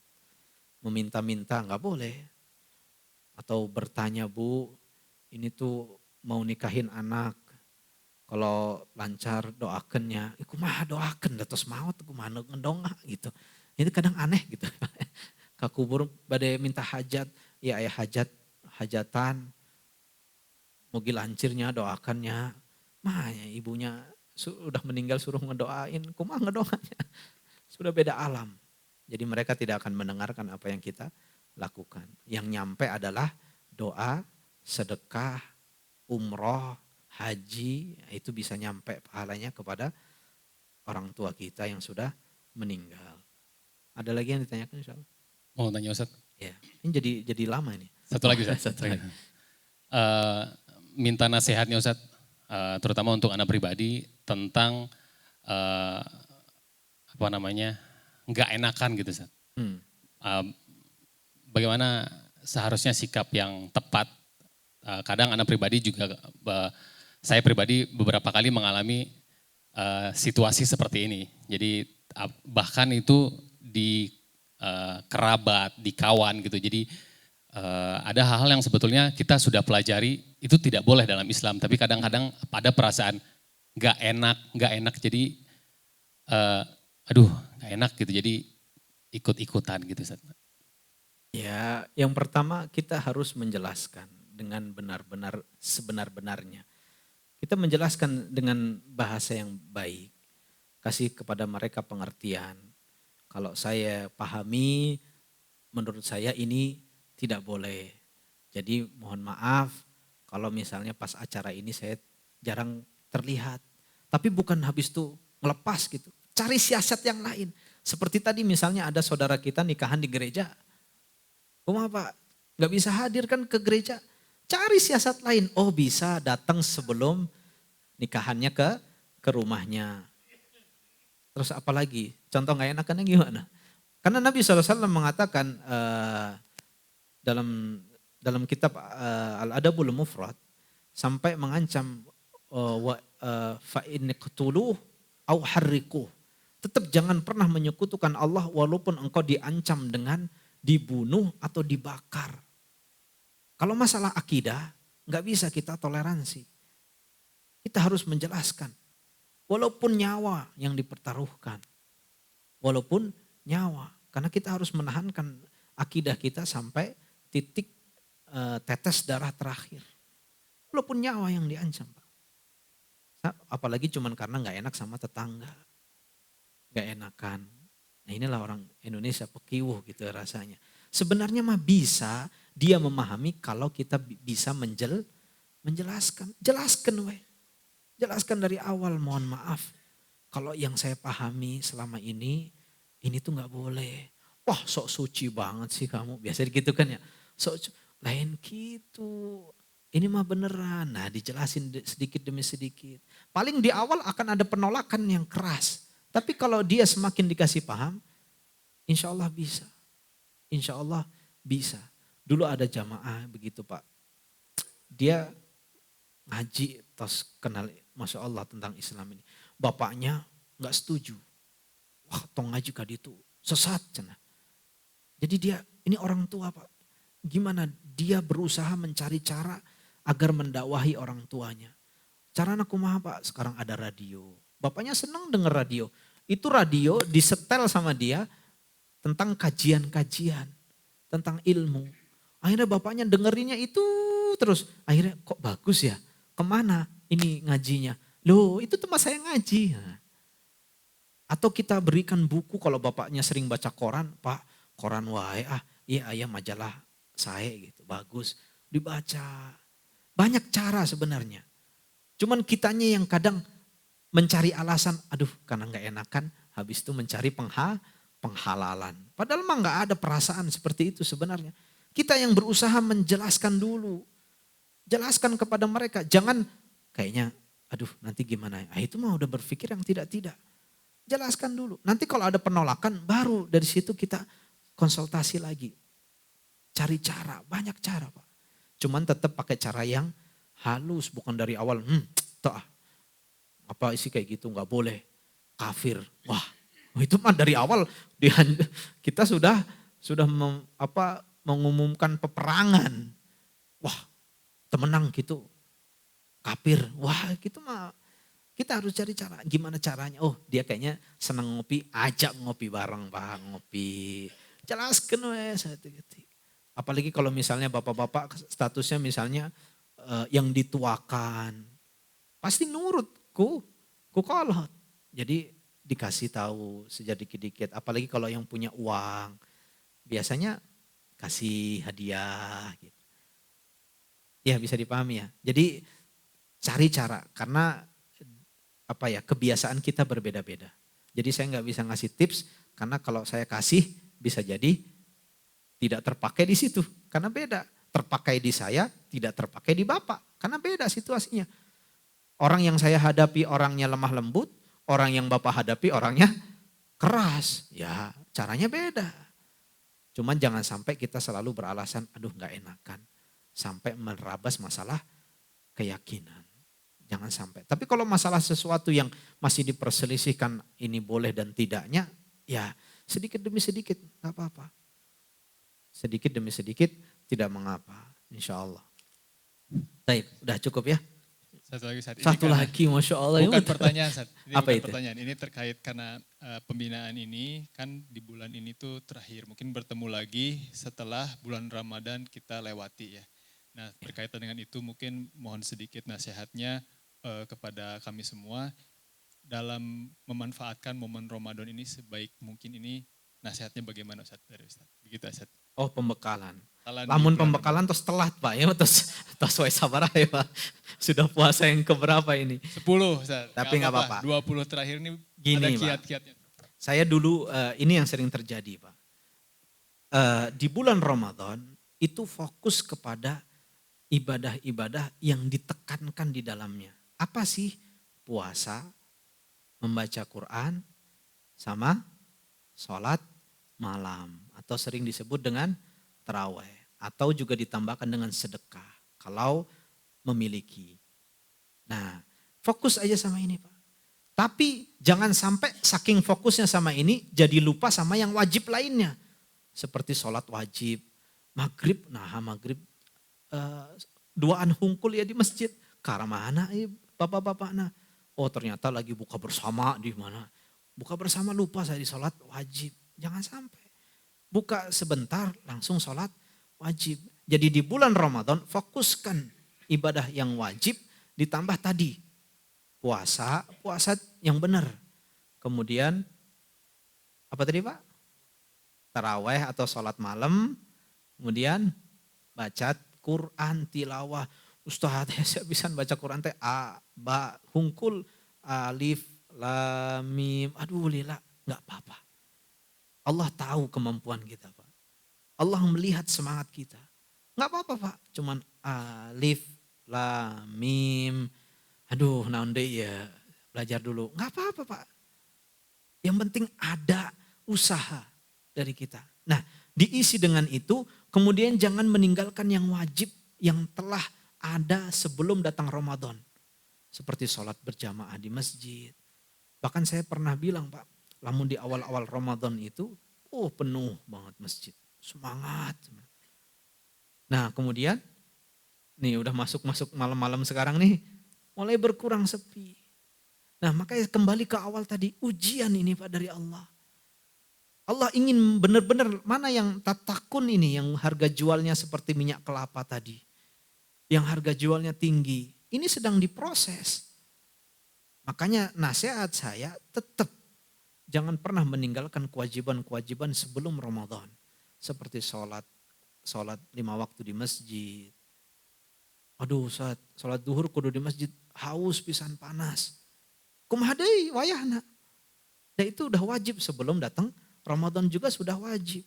Meminta-minta nggak boleh. Atau bertanya, Bu, ini tuh mau nikahin anak. Kalau lancar doakannya, kumaha doakan, datos maut, kumaha ngedongak gitu. Itu kadang aneh gitu. Ke kubur badai minta hajat, ya ayah hajatan, mugi lancirnya doakannya. Mah ya ibunya sudah meninggal suruh ngedoain, kumaha ngedoanya. Sudah beda alam. Jadi mereka tidak akan mendengarkan apa yang kita lakukan. Yang nyampe adalah doa, sedekah, umroh, haji, itu bisa nyampe pahalanya kepada orang tua kita yang sudah meninggal. Ada lagi yang ditanyakan insya Allah? Mau tanya Ustaz? Ya, ini jadi lama ini. Satu lagi Ustaz. Satu lagi. Minta nasihatnya Ustaz, terutama untuk anak pribadi tentang nggak enakan gitu Ustaz. Bagaimana seharusnya sikap yang tepat? Kadang anak pribadi juga, saya pribadi beberapa kali mengalami situasi seperti ini. Jadi bahkan itu di kerabat, di kawan gitu. Jadi ada hal-hal yang sebetulnya kita sudah pelajari, itu tidak boleh dalam Islam. Tapi kadang-kadang pada perasaan nggak enak. Jadi nggak enak gitu. Jadi ikut-ikutan gitu Ustaz. Ya, yang pertama kita harus menjelaskan dengan benar-benar sebenar-benarnya. Kita menjelaskan dengan bahasa yang baik. Kasih kepada mereka pengertian. Kalau saya pahami, menurut saya ini tidak boleh. Jadi mohon maaf kalau misalnya pas acara ini saya jarang terlihat. Tapi bukan habis itu ngelepas gitu. Cari siasat yang lain. Seperti tadi misalnya ada saudara kita nikahan di gereja. Kumaha Pak? Gak bisa hadir kan ke gereja. Cari siasat lain. Oh bisa datang sebelum nikahannya ke rumahnya. Terus apa lagi? Contoh gak enakannya gimana? Karena Nabi SAW mengatakan dalam kitab Al-Adabul Mufrad sampai mengancam fa in qtuluh au harriquh. Tetap jangan pernah menyekutukan Allah walaupun engkau diancam dengan dibunuh atau dibakar. Kalau masalah akidah nggak bisa kita toleransi. Kita harus menjelaskan. Walaupun nyawa yang dipertaruhkan. Walaupun nyawa. Karena kita harus menahankan akidah kita sampai titik tetes darah terakhir. Walaupun nyawa yang diancam Pak. Apalagi cuman karena nggak enak sama tetangga. Nggak enakan. Nah inilah orang Indonesia pekiwuh gitu rasanya. Sebenarnya mah bisa dia memahami kalau kita bisa menjelaskan. Jelaskan weh. Jelaskan dari awal mohon maaf. kalau yang saya pahami selama ini tuh nggak boleh. Wah sok suci banget sih kamu, biasa gitu kan ya. Lain gitu, ini mah beneran. Nah dijelasin sedikit demi sedikit. Paling di awal akan ada penolakan yang keras. Tapi kalau dia semakin dikasih paham, insya Allah bisa. Insya Allah bisa. Dulu ada jamaah begitu Pak. Dia ngaji, terus kenal Masya Allah tentang Islam ini. Bapaknya nggak setuju. Wah tong ngaji kadi itu sesat. Cina. Jadi dia, ini orang tua Pak. Gimana dia berusaha mencari cara agar mendakwahi orang tuanya. Cara anak kumaha Pak, sekarang ada radio. Bapaknya senang dengar radio. Itu radio disetel sama dia tentang kajian-kajian, tentang ilmu. Akhirnya bapaknya dengerinnya itu terus. Akhirnya kok bagus ya, kemana ini ngajinya? Loh itu tempat saya ngaji. Nah. Atau kita berikan buku kalau bapaknya sering baca koran, Pak koran wae iya ayah majalah saya gitu, bagus. Dibaca. Banyak cara sebenarnya. Cuman kitanya yang kadang mencari alasan, aduh karena gak enakan, habis itu mencari penghalalan. Padahal mah gak ada perasaan seperti itu sebenarnya. Kita yang berusaha menjelaskan dulu. Jelaskan kepada mereka, jangan kayaknya aduh nanti gimana. Itu mah udah berpikir yang tidak-tidak. Jelaskan dulu. Nanti kalau ada penolakan baru dari situ kita konsultasi lagi. Cari cara, banyak cara Pak. Cuman tetap pakai cara yang halus, bukan dari awal. Apa isi kayak gitu nggak boleh, kafir. Wah itu mah dari awal kita sudah mengumumkan peperangan. Wah temenang gitu, kafir. Wah gitu mah. Kita harus cari cara, gimana caranya. Oh dia kayaknya senang ngopi, ajak ngopi bareng Pak, ngopi. Jelaskan wes. Apalagi kalau misalnya bapak-bapak statusnya misalnya yang dituakan. Pasti nurut, ku kolot. Jadi dikasih tahu sedikit-dikit. Apalagi kalau yang punya uang, biasanya kasih hadiah. Gitu. Ya bisa dipahami ya. Jadi cari cara, karena kebiasaan kita berbeda-beda. Jadi saya nggak bisa ngasih tips karena kalau saya kasih bisa jadi tidak terpakai di situ karena beda. Terpakai di saya, tidak terpakai di Bapak karena beda situasinya. Orang yang saya hadapi orangnya lemah lembut, orang yang Bapak hadapi orangnya keras. Ya caranya beda. Cuman jangan sampai kita selalu beralasan aduh nggak enakan sampai menerabas masalah keyakinan. Jangan sampai. Tapi kalau masalah sesuatu yang masih diperselisihkan ini boleh dan tidaknya, ya sedikit demi sedikit gak apa-apa. Sedikit demi sedikit tidak mengapa, insya Allah. Baik, udah cukup ya? Satu lagi, Masya Allah. Bukan pertanyaan, Ini apa bukan itu? Pertanyaan. Ini terkait karena pembinaan ini kan di bulan ini tuh terakhir. Mungkin bertemu lagi setelah bulan Ramadan kita lewati ya. Nah berkaitan dengan itu mungkin mohon sedikit nasihatnya kepada kami semua dalam memanfaatkan momen Ramadan ini sebaik mungkin ini nasihatnya bagaimana Ustaz dari Ustaz? Begitu Ustaz. Oh pembekalan. Salan Lamun di bulan pembekalan terus telat Pak ya, terus wae sabar ya Pak. Sudah puasa yang keberapa ini? 10 Ustaz. Tapi nggak apa-apa. 20 terakhir ini Gini, ada Pak. kiat-kiatnya. Saya dulu ini yang sering terjadi Pak. Di bulan Ramadan itu fokus kepada ibadah-ibadah yang ditekankan di dalamnya. Apa sih? Puasa, membaca Quran, sama sholat malam. Atau sering disebut dengan taraweh. Atau juga ditambahkan dengan sedekah. Kalau memiliki. Nah fokus aja sama ini Pak. Tapi jangan sampai saking fokusnya sama ini jadi lupa sama yang wajib lainnya. Seperti sholat wajib, maghrib, maghrib duaan hungkul ya di masjid. Karena mana bapak-bapak oh ternyata lagi buka bersama di mana. Buka bersama lupa saya di sholat wajib. Jangan sampai. Buka sebentar langsung sholat wajib. Jadi di bulan Ramadan fokuskan ibadah yang wajib ditambah tadi. Puasa yang benar. Kemudian apa tadi Pak? Taraweh atau sholat malam. Kemudian baca Quran, tilawah. Ustaz saya bisa baca Quran teh A, Ba, hungkul, alif, lam, mim. Aduh Lila, nggak apa-apa. Allah tahu kemampuan kita Pak. Allah melihat semangat kita. Nggak apa-apa Pak, cuman alif, lam, mim. Aduh naon deui ya, belajar dulu. Nggak apa-apa Pak. Yang penting ada usaha dari kita. Nah diisi dengan itu, kemudian jangan meninggalkan yang wajib yang telah ada sebelum datang Ramadan. Seperti sholat berjamaah di masjid. Bahkan saya pernah bilang Pak, lamun di awal-awal Ramadan itu, penuh banget masjid. Semangat. Nah kemudian, nih udah masuk malam-malam sekarang nih, mulai berkurang sepi. Nah makanya kembali ke awal tadi, ujian ini Pak dari Allah. Allah ingin benar-benar mana yang tatakun ini, yang harga jualnya seperti minyak kelapa tadi. Yang harga jualnya tinggi, ini sedang diproses. Makanya nasihat saya tetap jangan pernah meninggalkan kewajiban-kewajiban sebelum Ramadan. Seperti sholat 5 waktu di masjid. Aduh sholat duhur kudu di masjid, haus pisan panas. Kumaha deui wayahna. Dan itu udah wajib sebelum datang Ramadan juga sudah wajib.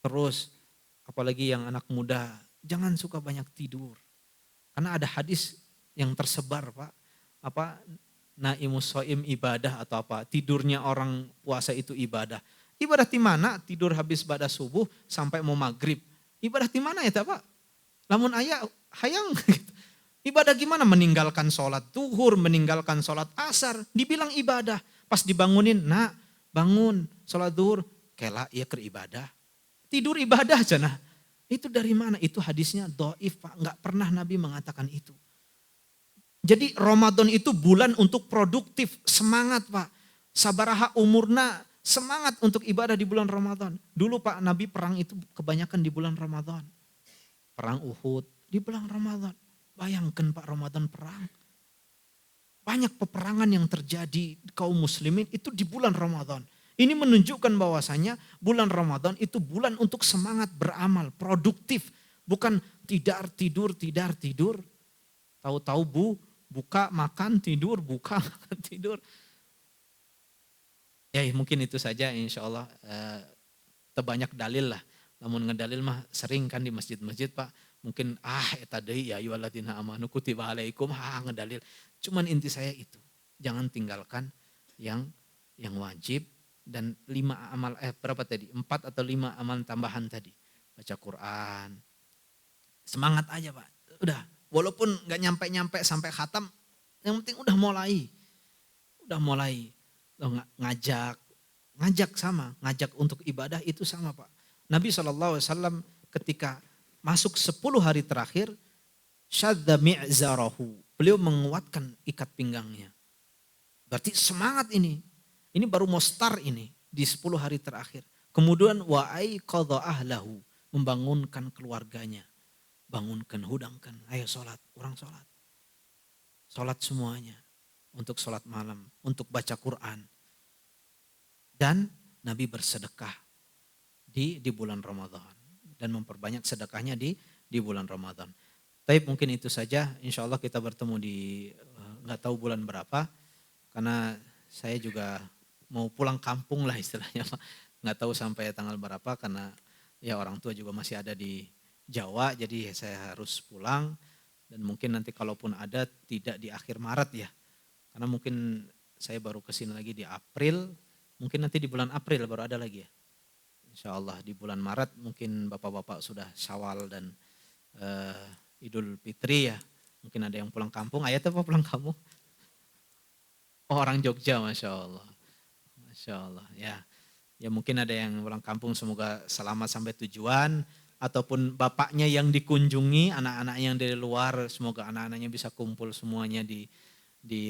Terus apalagi yang anak muda, jangan suka banyak tidur. Karena ada hadis yang tersebar Pak, naimus soim ibadah atau apa, tidurnya orang puasa itu ibadah. Ibadah di mana? Tidur habis pada subuh sampai mau maghrib. Ibadah di mana ya Pak? Lamun ayah hayang gitu. Ibadah gimana? Meninggalkan sholat duhur, meninggalkan sholat asar, dibilang ibadah. Pas dibangunin, nak bangun sholat duhur, kela iya ker ibadah. Tidur ibadah cenah. Itu dari mana? Itu hadisnya dhaif Pak, nggak pernah Nabi mengatakan itu. Jadi Ramadan itu bulan untuk produktif, semangat Pak. Sabaraha umurna, semangat untuk ibadah di bulan Ramadan. Dulu Pak Nabi perang itu kebanyakan di bulan Ramadan. Perang Uhud di bulan Ramadan. Bayangkan Pak Ramadan perang. Banyak peperangan yang terjadi kaum muslimin itu di bulan Ramadan. Ini menunjukkan bahwasanya bulan Ramadan itu bulan untuk semangat beramal, produktif. Bukan tidur. Tahu-tahu buka, makan, tidur, buka, makan, tidur. Ya mungkin itu saja insya Allah. Terbanyak dalil lah. Namun ngedalil mah sering kan di masjid-masjid Pak. Mungkin eta deui ya ayyuhalladzina amanu kutiba alaikum ngedalil. Cuman inti saya itu. Jangan tinggalkan yang wajib dan 5 amal berapa tadi? 4 atau 5 amal tambahan tadi. Baca Quran. Semangat aja Pak. Udah, walaupun enggak nyampe-nyampe sampai khatam, yang penting udah mulai. Udah mulai ngajak untuk ibadah itu sama Pak. Nabi SAW ketika masuk 10 hari terakhir, syadda mi'zarahu. Beliau menguatkan ikat pinggangnya. Berarti semangat ini. Ini baru mau start ini di 10 hari terakhir. Kemudian wa'ai qadha ahlahu. Membangunkan keluarganya. Bangunkan, hudangkan. Ayo sholat, orang sholat. Sholat semuanya. Untuk sholat malam, untuk baca Quran. Dan Nabi bersedekah di bulan Ramadan. Dan memperbanyak sedekahnya di bulan Ramadan. Tapi mungkin itu saja, insya Allah kita bertemu di nggak tahu bulan berapa. Karena saya juga mau pulang kampung lah istilahnya. Nggak tahu sampai tanggal berapa karena ya orang tua juga masih ada di Jawa. Jadi saya harus pulang. Dan mungkin nanti kalaupun ada tidak di akhir Maret ya. Karena mungkin saya baru kesini lagi di April. Mungkin nanti di bulan April baru ada lagi ya. Insya Allah di bulan Maret mungkin bapak-bapak sudah Syawal dan Idul Fitri ya. Mungkin ada yang pulang kampung. Ayat apa pulang kampung? Oh orang Jogja, Masya Allah. Masya Allah ya. Ya mungkin ada yang pulang kampung semoga selamat sampai tujuan. Ataupun bapaknya yang dikunjungi, anak-anak yang dari luar. Semoga anak-anaknya bisa kumpul semuanya di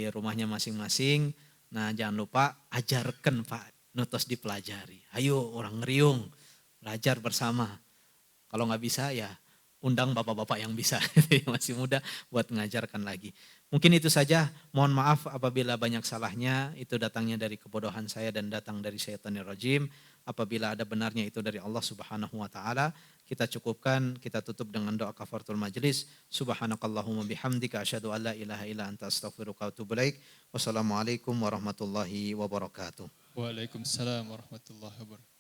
rumahnya masing-masing. Nah jangan lupa ajarkan Pak. Nutos dipelajari. Ayo orang ngeriung, belajar bersama. Kalau nggak bisa ya undang bapak-bapak yang bisa, yang masih muda buat mengajarkan lagi. Mungkin itu saja, mohon maaf apabila banyak salahnya, itu datangnya dari kebodohan saya dan datang dari syaitanir rajim. Apabila ada benarnya itu dari Allah Subhanahu wa taala, kita cukupkan, kita tutup dengan doa kafaratul majlis. Subhanakallahumma bihamdika asyhadu an la ilaha illa anta astaghfiruka wa atubu ilaik. Wassalamualaikum warahmatullahi wabarakatuh. Waalaikumsalam warahmatullahi wabarakatuh.